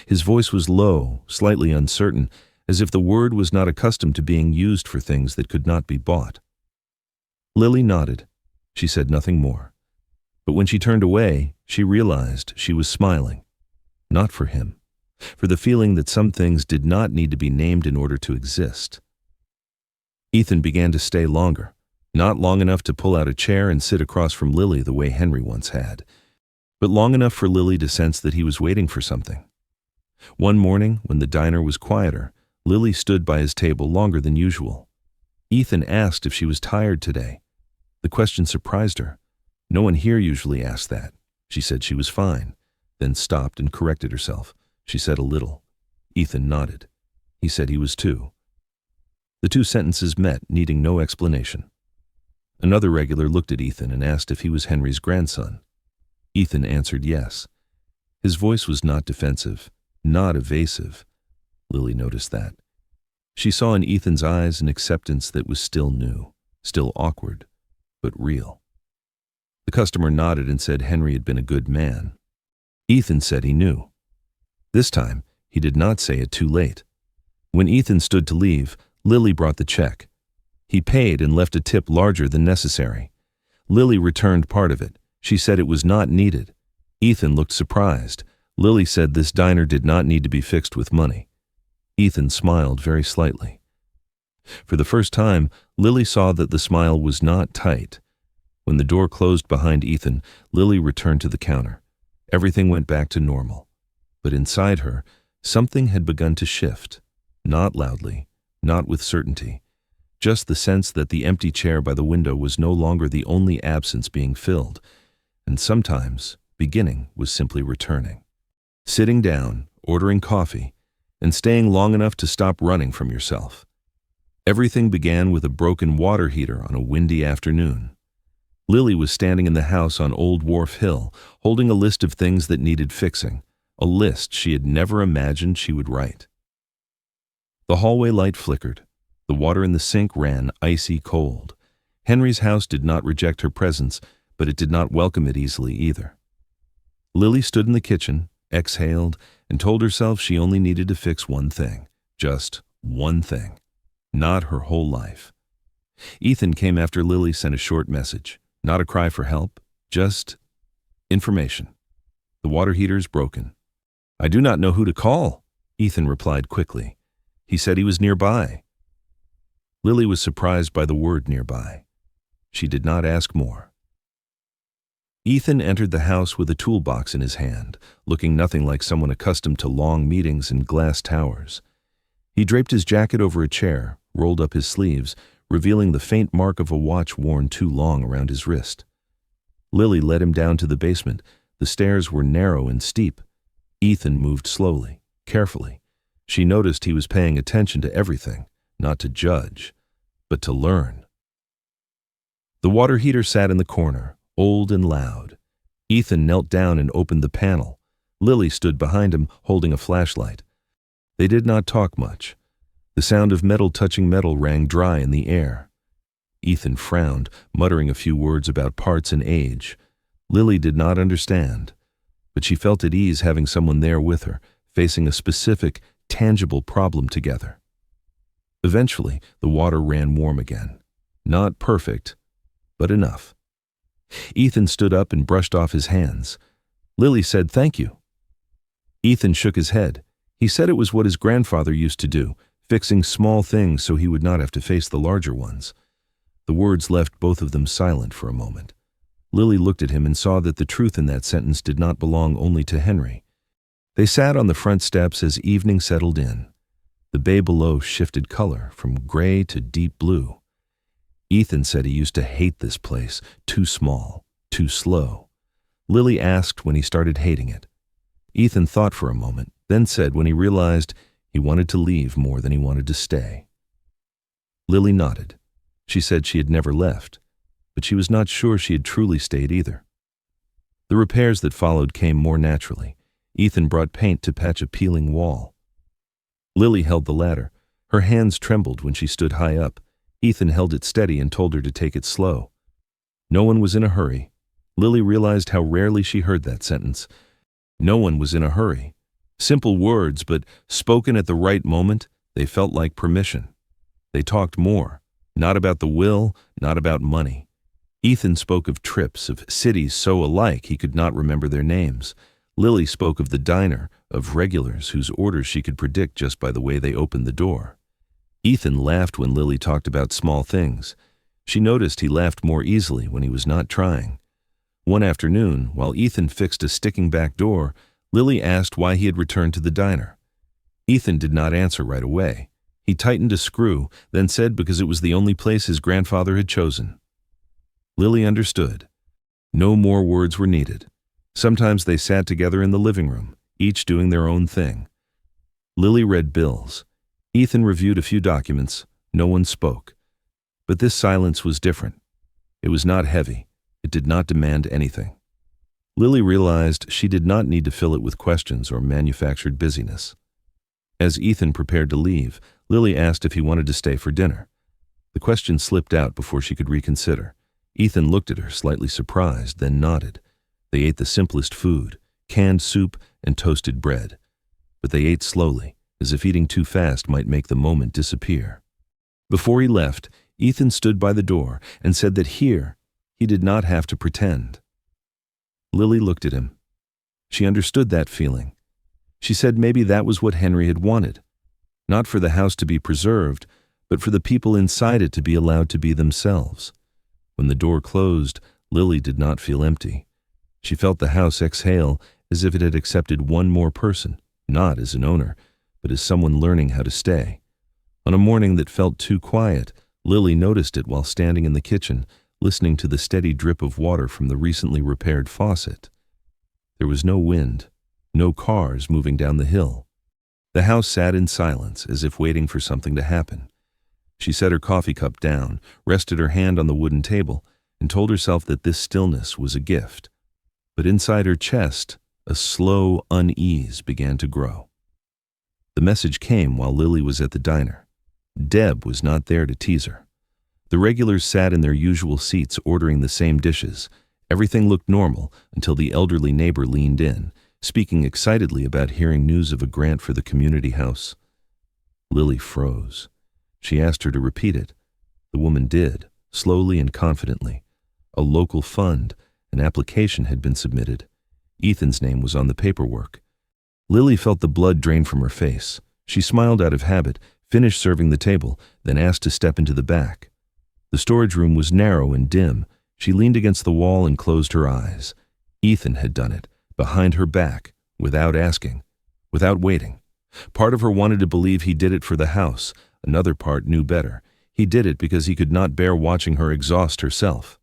His voice was low, slightly uncertain, as if the word was not accustomed to being used for things that could not be bought. Lily nodded. She said nothing more. But when she turned away, she realized she was smiling. Not for him, for the feeling that some things did not need to be named in order to exist. Ethan began to stay longer, not long enough to pull out a chair and sit across from Lily the way Henry once had, but long enough for Lily to sense that he was waiting for something. One morning, when the diner was quieter, Lily stood by his table longer than usual. Ethan asked if she was tired today. The question surprised her. No one here usually asked that. She said she was fine, then stopped and corrected herself. She said a little. Ethan nodded. He said he was too. The two sentences met, needing no explanation. Another regular looked at Ethan and asked if he was Henry's grandson. Ethan answered yes. His voice was not defensive, not evasive. Lily noticed that. She saw in Ethan's eyes an acceptance that was still new, still awkward, but real. The customer nodded and said Henry had been a good man. Ethan said he knew. This time, he did not say it too late. When Ethan stood to leave, Lily brought the check. He paid and left a tip larger than necessary. Lily returned part of it. She said it was not needed. Ethan looked surprised. Lily said this diner did not need to be fixed with money. Ethan smiled very slightly. For the first time, Lily saw that the smile was not tight. When the door closed behind Ethan, Lily returned to the counter. Everything went back to normal. But inside her, something had begun to shift. Not loudly, not with certainty. Just the sense that the empty chair by the window was no longer the only absence being filled. And sometimes, beginning was simply returning. Sitting down, ordering coffee, and staying long enough to stop running from yourself. Everything began with a broken water heater on a windy afternoon. Lily was standing in the house on Old Wharf Hill, holding a list of things that needed fixing, a list she had never imagined she would write. The hallway light flickered. The water in the sink ran icy cold. Henry's house did not reject her presence, but it did not welcome it easily either. Lily stood in the kitchen, exhaled, and told herself she only needed to fix one thing. Just one thing. Not her whole life. Ethan came after Lily sent a short message. Not a cry for help, just information. The water heater's broken. I do not know who to call, Ethan replied quickly. He said he was nearby. Lily was surprised by the word nearby. She did not ask more. Ethan entered the house with a toolbox in his hand, looking nothing like someone accustomed to long meetings in glass towers. He draped his jacket over a chair, rolled up his sleeves, revealing the faint mark of a watch worn too long around his wrist. Lily led him down to the basement. The stairs were narrow and steep. Ethan moved slowly, carefully. She noticed he was paying attention to everything, not to judge, but to learn. The water heater sat in the corner, old and loud. Ethan knelt down and opened the panel. Lily stood behind him, holding a flashlight. They did not talk much. The sound of metal touching metal rang dry in the air. Ethan frowned, muttering a few words about parts and age. Lily did not understand, but she felt at ease having someone there with her, facing a specific, tangible problem together. Eventually, the water ran warm again. Not perfect, but enough. Ethan stood up and brushed off his hands. Lily said, "Thank you." Ethan shook his head. He said it was what his grandfather used to do, fixing small things so he would not have to face the larger ones. The words left both of them silent for a moment. Lily looked at him and saw that the truth in that sentence did not belong only to Henry. They sat on the front steps as evening settled in. The bay below shifted color from gray to deep blue. Ethan said he used to hate this place, too small, too slow. Lily asked when he started hating it. Ethan thought for a moment, then said when he realized he wanted to leave more than he wanted to stay. Lily nodded. She said she had never left, but she was not sure she had truly stayed either. The repairs that followed came more naturally. Ethan brought paint to patch a peeling wall. Lily held the ladder. Her hands trembled when she stood high up. Ethan held it steady and told her to take it slow. No one was in a hurry. Lily realized how rarely she heard that sentence. No one was in a hurry. Simple words, but spoken at the right moment, they felt like permission. They talked more, not about the will, not about money. Ethan spoke of trips, of cities so alike he could not remember their names. Lily spoke of the diner, of regulars whose orders she could predict just by the way they opened the door. Ethan laughed when Lily talked about small things. She noticed he laughed more easily when he was not trying. One afternoon, while Ethan fixed a sticking back door, Lily asked why he had returned to the diner. Ethan did not answer right away. He tightened a screw, then said because it was the only place his grandfather had chosen. Lily understood. No more words were needed. Sometimes they sat together in the living room, each doing their own thing. Lily read bills. Ethan reviewed a few documents. No one spoke. But this silence was different. It was not heavy. It did not demand anything. Lily realized she did not need to fill it with questions or manufactured busyness. As Ethan prepared to leave, Lily asked if he wanted to stay for dinner. The question slipped out before she could reconsider. Ethan looked at her, slightly surprised, then nodded. They ate the simplest food, canned soup and toasted bread. But they ate slowly, as if eating too fast might make the moment disappear. Before he left, Ethan stood by the door and said that here, he did not have to pretend. Lily looked at him. She understood that feeling. She said maybe that was what Henry had wanted. Not for the house to be preserved, but for the people inside it to be allowed to be themselves. When the door closed, Lily did not feel empty. She felt the house exhale as if it had accepted one more person, not as an owner, but as someone learning how to stay. On a morning that felt too quiet, Lily noticed it while standing in the kitchen, listening to the steady drip of water from the recently repaired faucet. There was no wind, no cars moving down the hill. The house sat in silence, as if waiting for something to happen. She set her coffee cup down, rested her hand on the wooden table, and told herself that this stillness was a gift. But inside her chest, a slow unease began to grow. The message came while Lily was at the diner. Deb was not there to tease her. The regulars sat in their usual seats ordering the same dishes. Everything looked normal until the elderly neighbor leaned in, speaking excitedly about hearing news of a grant for the community house. Lily froze. She asked her to repeat it. The woman did, slowly and confidently. A local fund, an application had been submitted. Ethan's name was on the paperwork. Lily felt the blood drain from her face. She smiled out of habit, finished serving the table, then asked to step into the back. The storage room was narrow and dim. She leaned against the wall and closed her eyes. Ethan had done it, behind her back, without asking, without waiting. Part of her wanted to believe he did it for the house. Another part knew better. He did it because he could not bear watching her exhaust herself.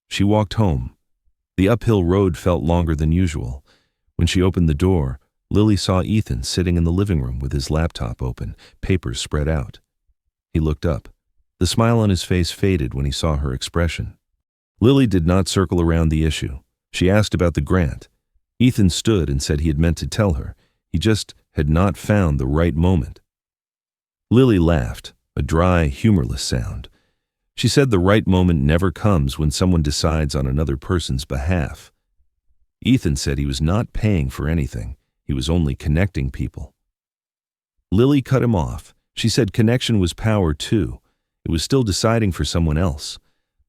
She walked home. The uphill road felt longer than usual. When she opened the door, Lily saw Ethan sitting in the living room with his laptop open, papers spread out. He looked up. The smile on his face faded when he saw her expression. Lily did not circle around the issue. She asked about the grant. Ethan stood and said he had meant to tell her. He just had not found the right moment. Lily laughed, a dry, humorless sound. She said the right moment never comes when someone decides on another person's behalf. Ethan said he was not paying for anything. He was only connecting people. Lily cut him off. She said connection was power too. It was still deciding for someone else.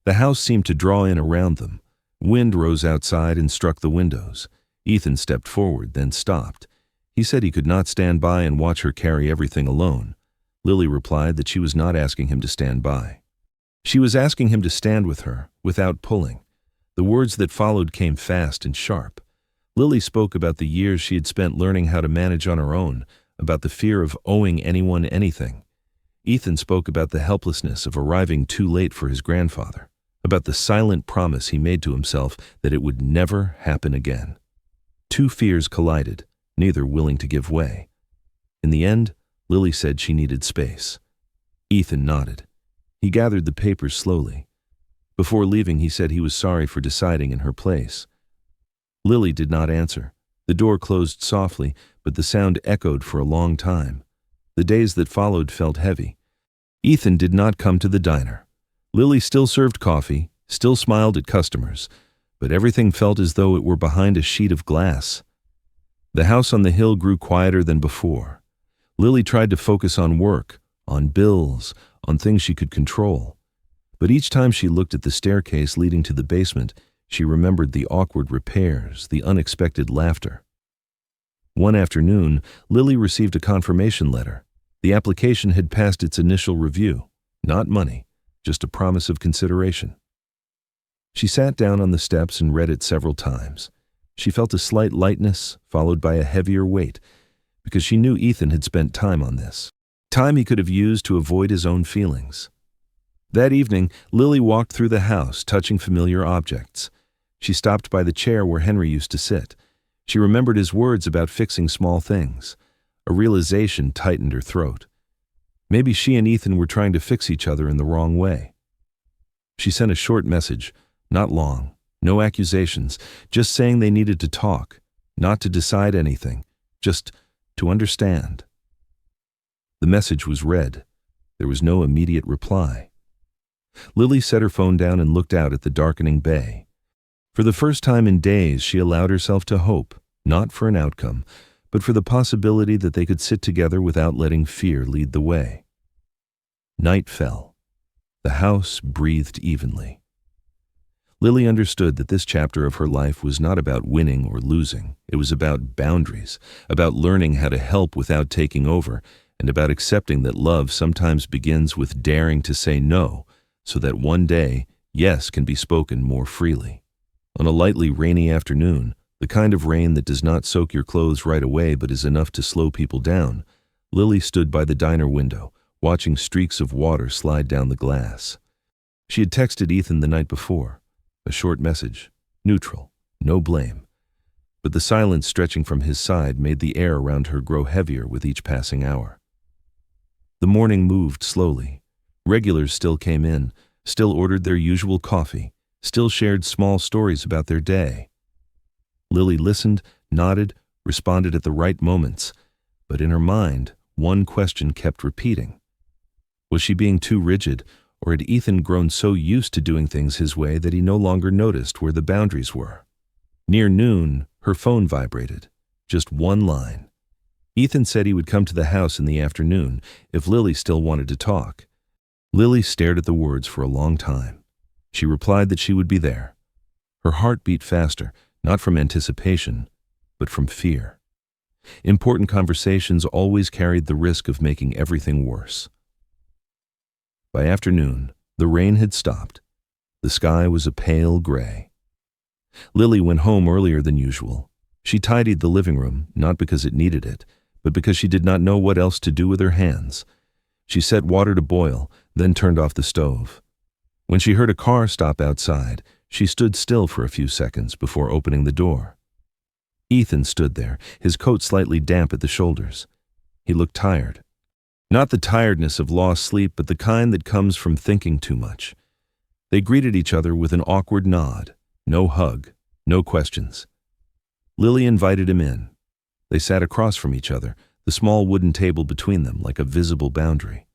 The house seemed to draw in around them. Wind rose outside and struck the windows. Ethan stepped forward, then stopped. He said he could not stand by and watch her carry everything alone. Lily replied that she was not asking him to stand by. She was asking him to stand with her, without pulling. The words that followed came fast and sharp. Lily spoke about the years she had spent learning how to manage on her own, about the fear of owing anyone anything. Ethan spoke about the helplessness of arriving too late for his grandfather, about the silent promise he made to himself that it would never happen again. Two fears collided, neither willing to give way. In the end, Lily said she needed space. Ethan nodded. He gathered the papers slowly. Before leaving, he said he was sorry for deciding in her place. Lily did not answer. The door closed softly, but the sound echoed for a long time. The days that followed felt heavy. Ethan did not come to the diner. Lily still served coffee, still smiled at customers, but everything felt as though it were behind a sheet of glass. The house on the hill grew quieter than before. Lily tried to focus on work, on bills, on things she could control. But each time she looked at the staircase leading to the basement, she remembered the awkward repairs, the unexpected laughter. One afternoon, Lily received a confirmation letter. The application had passed its initial review. Not money, just a promise of consideration. She sat down on the steps and read it several times. She felt a slight lightness, followed by a heavier weight, because she knew Ethan had spent time on this. Time he could have used to avoid his own feelings. That evening, Lily walked through the house, touching familiar objects. She stopped by the chair where Henry used to sit. She remembered his words about fixing small things. A realization tightened her throat. Maybe she and Ethan were trying to fix each other in the wrong way. She sent a short message, not long, no accusations, just saying they needed to talk, not to decide anything, just to understand. The message was read. There was no immediate reply. Lily set her phone down and looked out at the darkening bay. For the first time in days, she allowed herself to hope, not for an outcome, but for the possibility that they could sit together without letting fear lead the way. Night fell. The house breathed evenly. Lily understood that this chapter of her life was not about winning or losing. It was about boundaries, about learning how to help without taking over, and about accepting that love sometimes begins with daring to say no, so that one day, yes can be spoken more freely. On a lightly rainy afternoon, the kind of rain that does not soak your clothes right away but is enough to slow people down, Lily stood by the diner window, watching streaks of water slide down the glass. She had texted Ethan the night before. A short message, neutral, no blame. But the silence stretching from his side made the air around her grow heavier with each passing hour. The morning moved slowly. Regulars still came in, still ordered their usual coffee, still shared small stories about their day. Lily listened, nodded, responded at the right moments, but in her mind, one question kept repeating. Was she being too rigid, or had Ethan grown so used to doing things his way that he no longer noticed where the boundaries were? Near noon, her phone vibrated. Just one line. Ethan said he would come to the house in the afternoon if Lily still wanted to talk. Lily stared at the words for a long time. She replied that she would be there. Her heart beat faster, not from anticipation, but from fear. Important conversations always carried the risk of making everything worse. By afternoon, the rain had stopped. The sky was a pale gray. Lily went home earlier than usual. She tidied the living room, not because it needed it, but because she did not know what else to do with her hands. She set water to boil, then turned off the stove. When she heard a car stop outside, she stood still for a few seconds before opening the door. Ethan stood there, his coat slightly damp at the shoulders. He looked tired. Not the tiredness of lost sleep, but the kind that comes from thinking too much. They greeted each other with an awkward nod. No hug, no questions. Lily invited him in. They sat across from each other, the small wooden table between them like a visible boundary.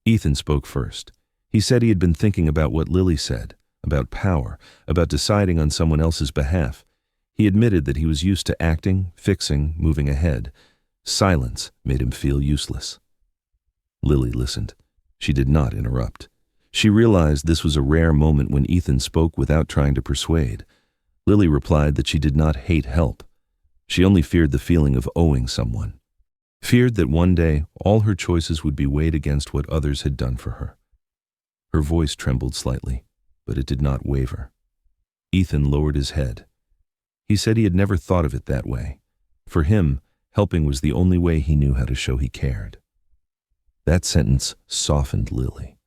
Ethan spoke first. He said he had been thinking about what Lily said, about power, about deciding on someone else's behalf. He admitted that he was used to acting, fixing, moving ahead. Silence made him feel useless. Lily listened. She did not interrupt. She realized this was a rare moment when Ethan spoke without trying to persuade. Lily replied that she did not hate help. She only feared the feeling of owing someone. Feared that one day all her choices would be weighed against what others had done for her. Her voice trembled slightly, but it did not waver. Ethan lowered his head. He said he had never thought of it that way. For him, helping was the only way he knew how to show he cared. That sentence softened Lily.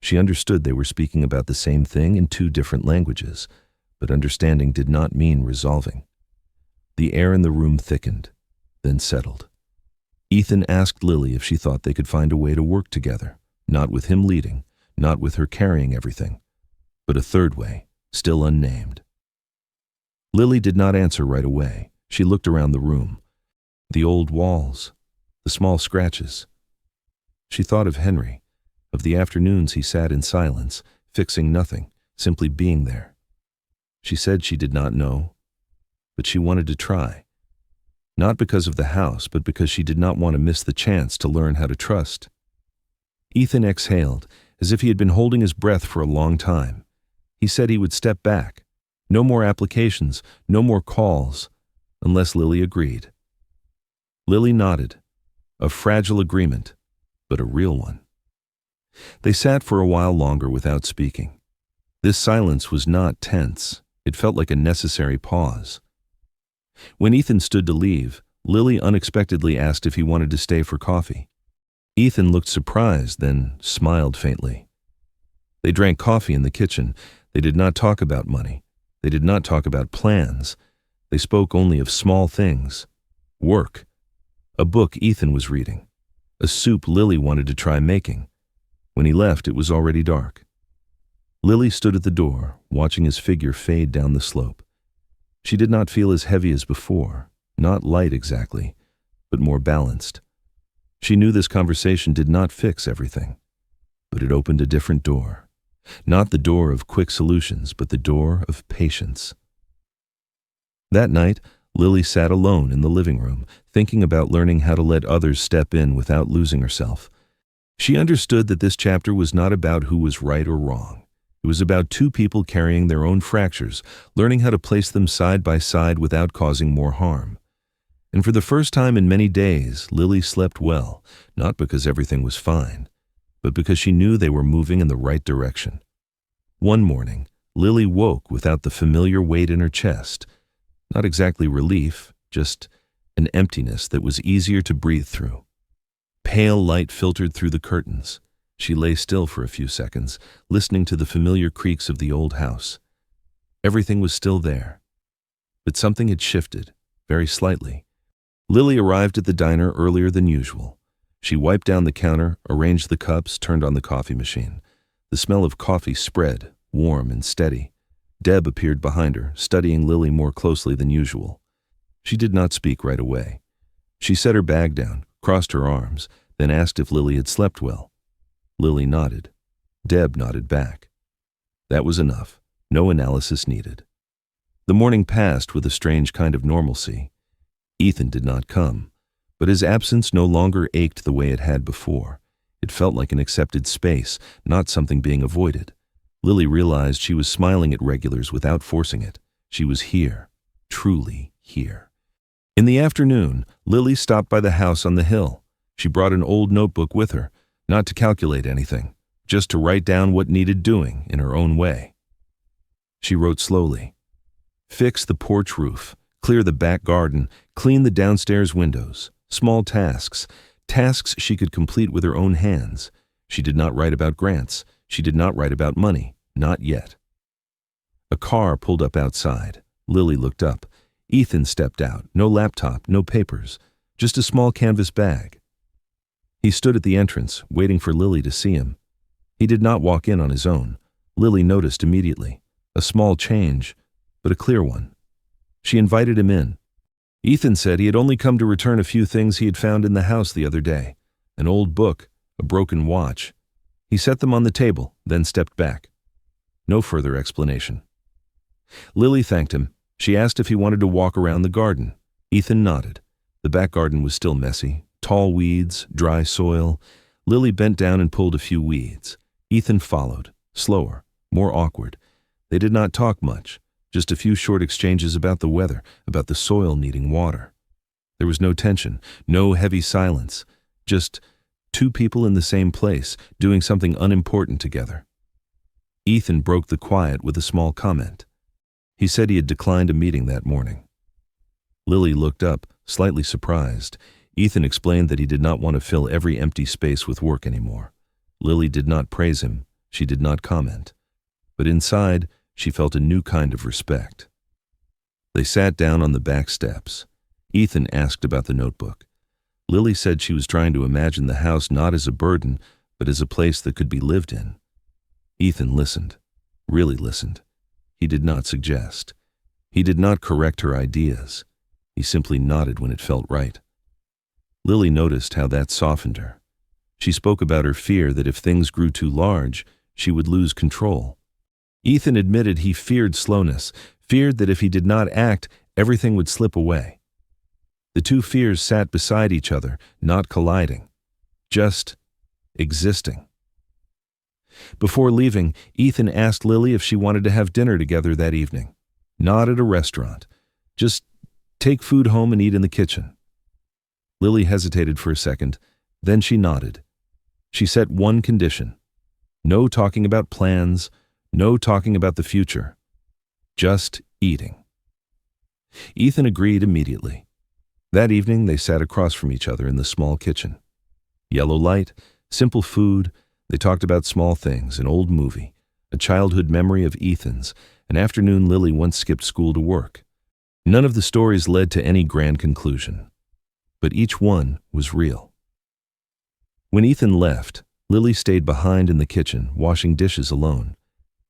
She understood they were speaking about the same thing in two different languages, but understanding did not mean resolving. The air in the room thickened, then settled. Ethan asked Lily if she thought they could find a way to work together, not with him leading, not with her carrying everything, but a third way, still unnamed. Lily did not answer right away. She looked around the room. The old walls, the small scratches. She thought of Henry, of the afternoons he sat in silence, fixing nothing, simply being there. She said she did not know, but she wanted to try. Not because of the house, but because she did not want to miss the chance to learn how to trust. Ethan exhaled, as if he had been holding his breath for a long time. He said he would step back. No more applications, no more calls, unless Lily agreed. Lily nodded. A fragile agreement, but a real one. They sat for a while longer without speaking. This silence was not tense. It felt like a necessary pause. When Ethan stood to leave, Lily unexpectedly asked if he wanted to stay for coffee. Ethan looked surprised, then smiled faintly. They drank coffee in the kitchen. They did not talk about money. They did not talk about plans. They spoke only of small things. Work. A book Ethan was reading. A soup Lily wanted to try making. When he left, it was already dark. Lily stood at the door, watching his figure fade down the slope. She did not feel as heavy as before, not light exactly, but more balanced. She knew this conversation did not fix everything, but it opened a different door. Not the door of quick solutions, but the door of patience. That night, Lily sat alone in the living room, thinking about learning how to let others step in without losing herself. She understood that this chapter was not about who was right or wrong. It was about two people carrying their own fractures, learning how to place them side by side without causing more harm. And for the first time in many days, Lily slept well, not because everything was fine, but because she knew they were moving in the right direction. One morning, Lily woke without the familiar weight in her chest. Not exactly relief, just an emptiness that was easier to breathe through. Pale light filtered through the curtains. She lay still for a few seconds, listening to the familiar creaks of the old house. Everything was still there, but something had shifted, very slightly. Lily arrived at the diner earlier than usual. She wiped down the counter, arranged the cups, turned on the coffee machine. The smell of coffee spread, warm and steady. Deb appeared behind her, studying Lily more closely than usual. She did not speak right away. She set her bag down, crossed her arms, then asked if Lily had slept well. Lily nodded. Deb nodded back. That was enough. No analysis needed. The morning passed with a strange kind of normalcy. Ethan did not come, but his absence no longer ached the way it had before. It felt like an accepted space, not something being avoided. Lily realized she was smiling at regulars without forcing it. She was here, truly here. In the afternoon, Lily stopped by the house on the hill. She brought an old notebook with her, not to calculate anything, just to write down what needed doing in her own way. She wrote slowly. Fix the porch roof, clear the back garden, clean the downstairs windows. Small tasks, tasks she could complete with her own hands. She did not write about grants. She did not write about money, not yet. A car pulled up outside. Lily looked up. Ethan stepped out, no laptop, no papers, just a small canvas bag. He stood at the entrance, waiting for Lily to see him. He did not walk in on his own. Lily noticed immediately. A small change, but a clear one. She invited him in. Ethan said he had only come to return a few things he had found in the house the other day. An old book, a broken watch. He set them on the table, then stepped back. No further explanation. Lily thanked him. She asked if he wanted to walk around the garden. Ethan nodded. The back garden was still messy. Tall weeds, dry soil. Lily bent down and pulled a few weeds. Ethan followed, slower, more awkward. They did not talk much, just a few short exchanges about the weather, about the soil needing water. There was no tension, no heavy silence, just two people in the same place, doing something unimportant together. Ethan broke the quiet with a small comment. He said he had declined a meeting that morning. Lily looked up, slightly surprised. Ethan explained that he did not want to fill every empty space with work anymore. Lily did not praise him. She did not comment. But inside, she felt a new kind of respect. They sat down on the back steps. Ethan asked about the notebook. Lily said she was trying to imagine the house not as a burden, but as a place that could be lived in. Ethan listened, really listened. He did not suggest. He did not correct her ideas. He simply nodded when it felt right. Lily noticed how that softened her. She spoke about her fear that if things grew too large, she would lose control. Ethan admitted he feared slowness, feared that if he did not act, everything would slip away. The two fears sat beside each other, not colliding, just existing. Before leaving, Ethan asked Lily if she wanted to have dinner together that evening. Not at a restaurant. Just take food home and eat in the kitchen. Lily hesitated for a second, then she nodded. She set one condition. No talking about plans, no talking about the future. Just eating. Ethan agreed immediately. That evening, they sat across from each other in the small kitchen. Yellow light, simple food. They talked about small things, an old movie, a childhood memory of Ethan's, an afternoon Lily once skipped school to work. None of the stories led to any grand conclusion, but each one was real. When Ethan left, Lily stayed behind in the kitchen, washing dishes alone.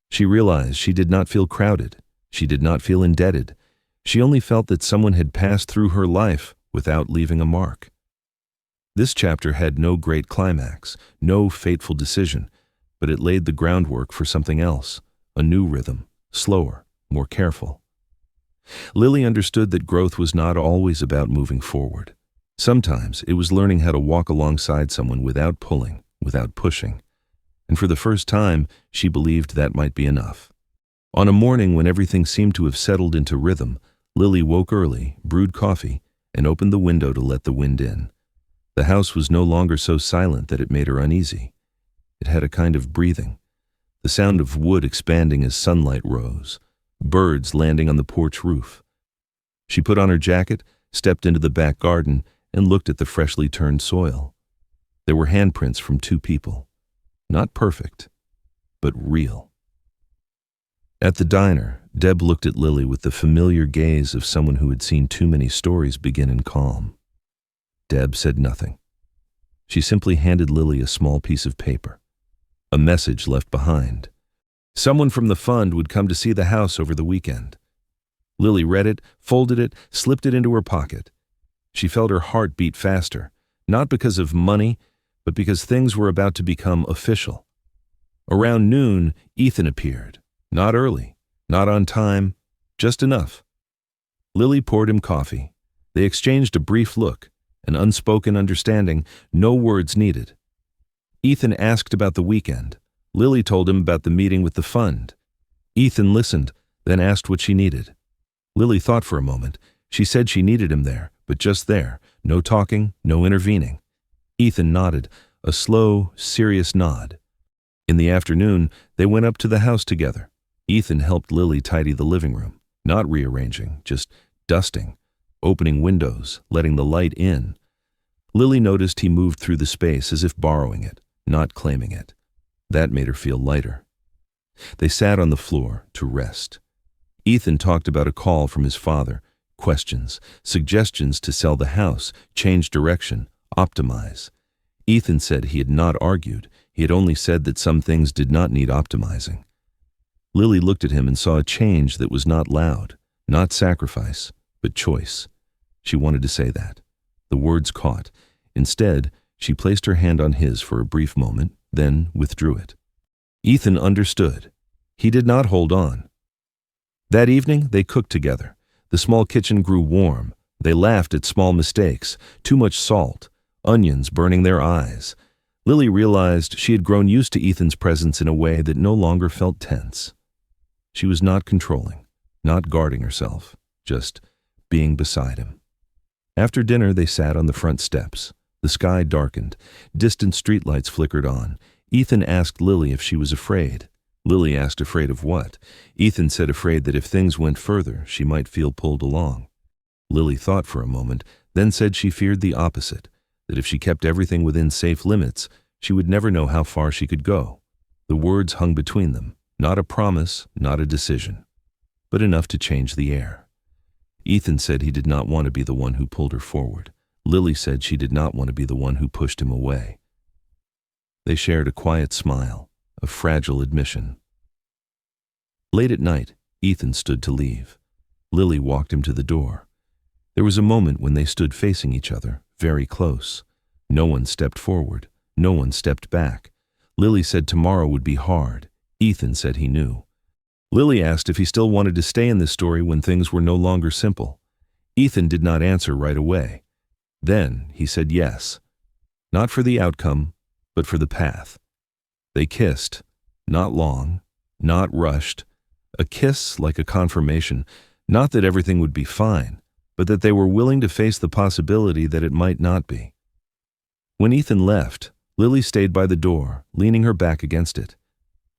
She realized she did not feel crowded. She did not feel indebted. She only felt that someone had passed through her life without leaving a mark. This chapter had no great climax, no fateful decision, but it laid the groundwork for something else, a new rhythm, slower, more careful. Lily understood that growth was not always about moving forward. Sometimes it was learning how to walk alongside someone without pulling, without pushing. And for the first time, she believed that might be enough. On a morning when everything seemed to have settled into rhythm, Lily woke early, brewed coffee, and opened the window to let the wind in. The house was no longer so silent that it made her uneasy. It had a kind of breathing, the sound of wood expanding as sunlight rose, birds landing on the porch roof. She put on her jacket, stepped into the back garden, and looked at the freshly turned soil. There were handprints from two people. Not perfect, but real. At the diner, Deb looked at Lily with the familiar gaze of someone who had seen too many stories begin in calm. Deb said nothing. She simply handed Lily a small piece of paper, a message left behind. Someone from the fund would come to see the house over the weekend. Lily read it, folded it, slipped it into her pocket. She felt her heart beat faster, not because of money, but because things were about to become official. Around noon, Ethan appeared. Not early, not on time, just enough. Lily poured him coffee. They exchanged a brief look, an unspoken understanding, no words needed. Ethan asked about the weekend. Lily told him about the meeting with the fund. Ethan listened, then asked what she needed. Lily thought for a moment. She said she needed him there, but just there, no talking, no intervening. Ethan nodded, a slow, serious nod. In the afternoon, they went up to the house together. Ethan helped Lily tidy the living room, not rearranging, just dusting, opening windows, letting the light in. Lily noticed he moved through the space as if borrowing it, not claiming it. That made her feel lighter. They sat on the floor to rest. Ethan talked about a call from his father, questions, suggestions to sell the house, change direction, optimize. Ethan said he had not argued. He had only said that some things did not need optimizing. Lily looked at him and saw a change that was not loud, not sacrifice, but choice. She wanted to say that. The words caught. Instead, she placed her hand on his for a brief moment, then withdrew it. Ethan understood. He did not hold on. That evening, they cooked together. The small kitchen grew warm. They laughed at small mistakes, too much salt, onions burning their eyes. Lily realized she had grown used to Ethan's presence in a way that no longer felt tense. She was not controlling, not guarding herself, just being beside him. After dinner, they sat on the front steps. The sky darkened. Distant streetlights flickered on. Ethan asked Lily if she was afraid. Lily asked afraid of what? Ethan said afraid that if things went further, she might feel pulled along. Lily thought for a moment, then said she feared the opposite, that if she kept everything within safe limits, she would never know how far she could go. The words hung between them, not a promise, not a decision, but enough to change the air. Ethan said he did not want to be the one who pulled her forward. Lily said she did not want to be the one who pushed him away. They shared a quiet smile, a fragile admission. Late at night, Ethan stood to leave. Lily walked him to the door. There was a moment when they stood facing each other, very close. No one stepped forward. No one stepped back. Lily said tomorrow would be hard. Ethan said he knew. Lily asked if he still wanted to stay in this story when things were no longer simple. Ethan did not answer right away. Then he said yes. Not for the outcome, but for the path. They kissed. Not long, not rushed. A kiss like a confirmation, not that everything would be fine, but that they were willing to face the possibility that it might not be. When Ethan left, Lily stayed by the door, leaning her back against it.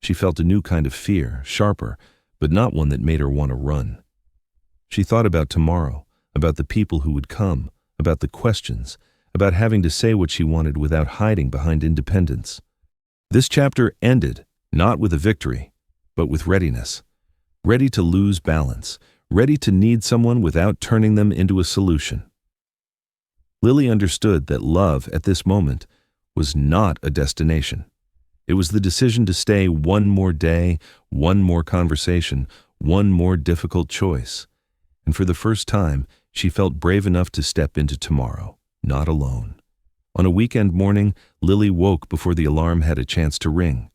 She felt a new kind of fear, sharper, but not one that made her want to run. She thought about tomorrow, about the people who would come, about the questions, about having to say what she wanted without hiding behind independence. This chapter ended, not with a victory, but with readiness. Ready to lose balance, ready to need someone without turning them into a solution. Lily understood that love at this moment was not a destination. It was the decision to stay one more day, one more conversation, one more difficult choice. And for the first time, she felt brave enough to step into tomorrow, not alone. On a weekend morning, Lily woke before the alarm had a chance to ring.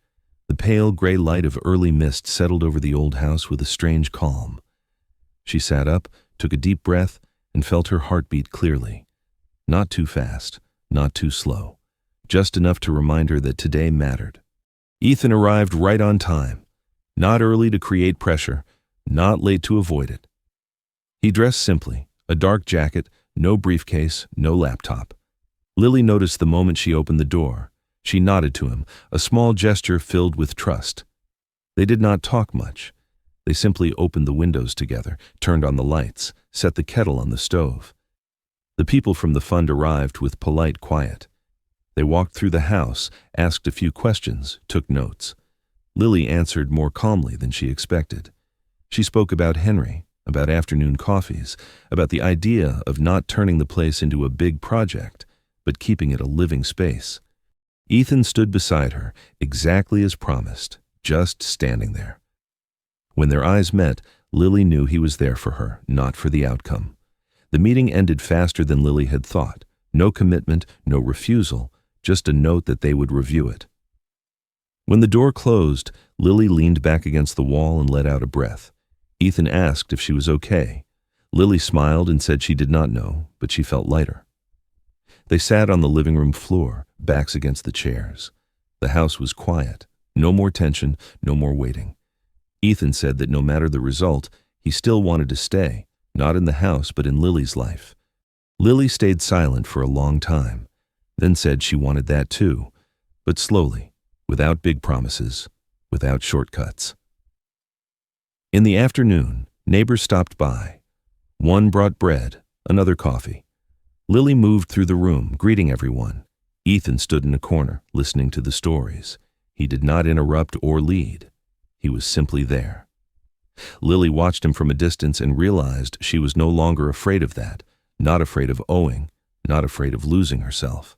The pale gray light of early mist settled over the old house with a strange calm. She sat up, took a deep breath, and felt her heartbeat clearly. Not too fast, not too slow. Just enough to remind her that today mattered. Ethan arrived right on time. Not early to create pressure, not late to avoid it. He dressed simply, a dark jacket, no briefcase, no laptop. Lily noticed the moment she opened the door. She nodded to him, a small gesture filled with trust. They did not talk much. They simply opened the windows together, turned on the lights, set the kettle on the stove. The people from the fund arrived with polite quiet. They walked through the house, asked a few questions, took notes. Lily answered more calmly than she expected. She spoke about Henry, about afternoon coffees, about the idea of not turning the place into a big project, but keeping it a living space. Ethan stood beside her, exactly as promised, just standing there. When their eyes met, Lily knew he was there for her, not for the outcome. The meeting ended faster than Lily had thought. No commitment, no refusal, just a note that they would review it. When the door closed, Lily leaned back against the wall and let out a breath. Ethan asked if she was okay. Lily smiled and said she did not know, but she felt lighter. They sat on the living room floor, backs against the chairs. The house was quiet. No more tension, no more waiting. Ethan said that no matter the result, he still wanted to stay, not in the house but in Lily's life. Lily stayed silent for a long time, then said she wanted that too, but slowly, without big promises, without shortcuts. In the afternoon, neighbors stopped by. One brought bread, another coffee. Lily moved through the room, greeting everyone. Ethan stood in a corner, listening to the stories. He did not interrupt or lead. He was simply there. Lily watched him from a distance and realized she was no longer afraid of that, not afraid of owing, not afraid of losing herself.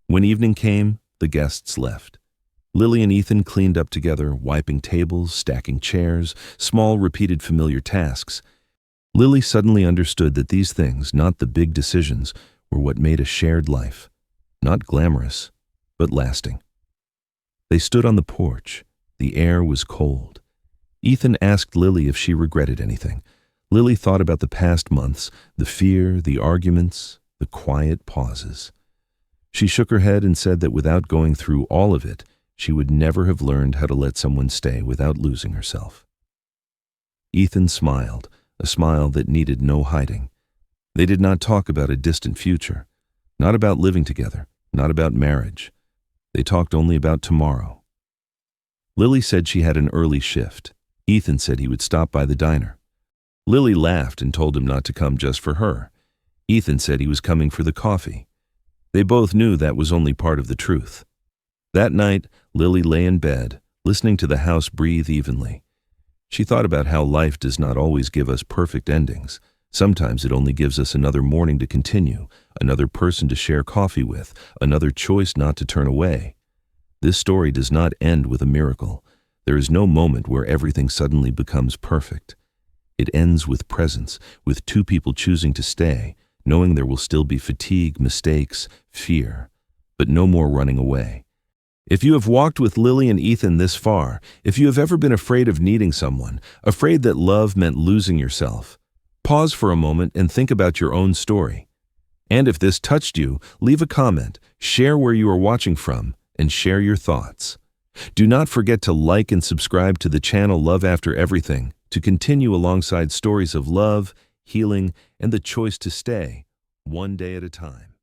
When evening came, the guests left. Lily and Ethan cleaned up together, wiping tables, stacking chairs, small repeated familiar tasks. Lily suddenly understood that these things, not the big decisions, were what made a shared life. Not glamorous, but lasting. They stood on the porch. The air was cold. Ethan asked Lily if she regretted anything. Lily thought about the past months, the fear, the arguments, the quiet pauses. She shook her head and said that without going through all of it, she would never have learned how to let someone stay without losing herself. Ethan smiled, a smile that needed no hiding. They did not talk about a distant future, not about living together, not about marriage. They talked only about tomorrow. Lily said she had an early shift. Ethan said he would stop by the diner. Lily laughed and told him not to come just for her. Ethan said he was coming for the coffee. They both knew that was only part of the truth. That night, Lily lay in bed, listening to the house breathe evenly. She thought about how life does not always give us perfect endings. Sometimes it only gives us another morning to continue, another person to share coffee with, another choice not to turn away. This story does not end with a miracle. There is no moment where everything suddenly becomes perfect. It ends with presence, with two people choosing to stay, knowing there will still be fatigue, mistakes, fear, but no more running away. If you have walked with Lily and Ethan this far, if you have ever been afraid of needing someone, afraid that love meant losing yourself, pause for a moment and think about your own story. And if this touched you, leave a comment, share where you are watching from, and share your thoughts. Do not forget to like and subscribe to the channel Love After Everything to continue alongside stories of love, healing, and the choice to stay, one day at a time.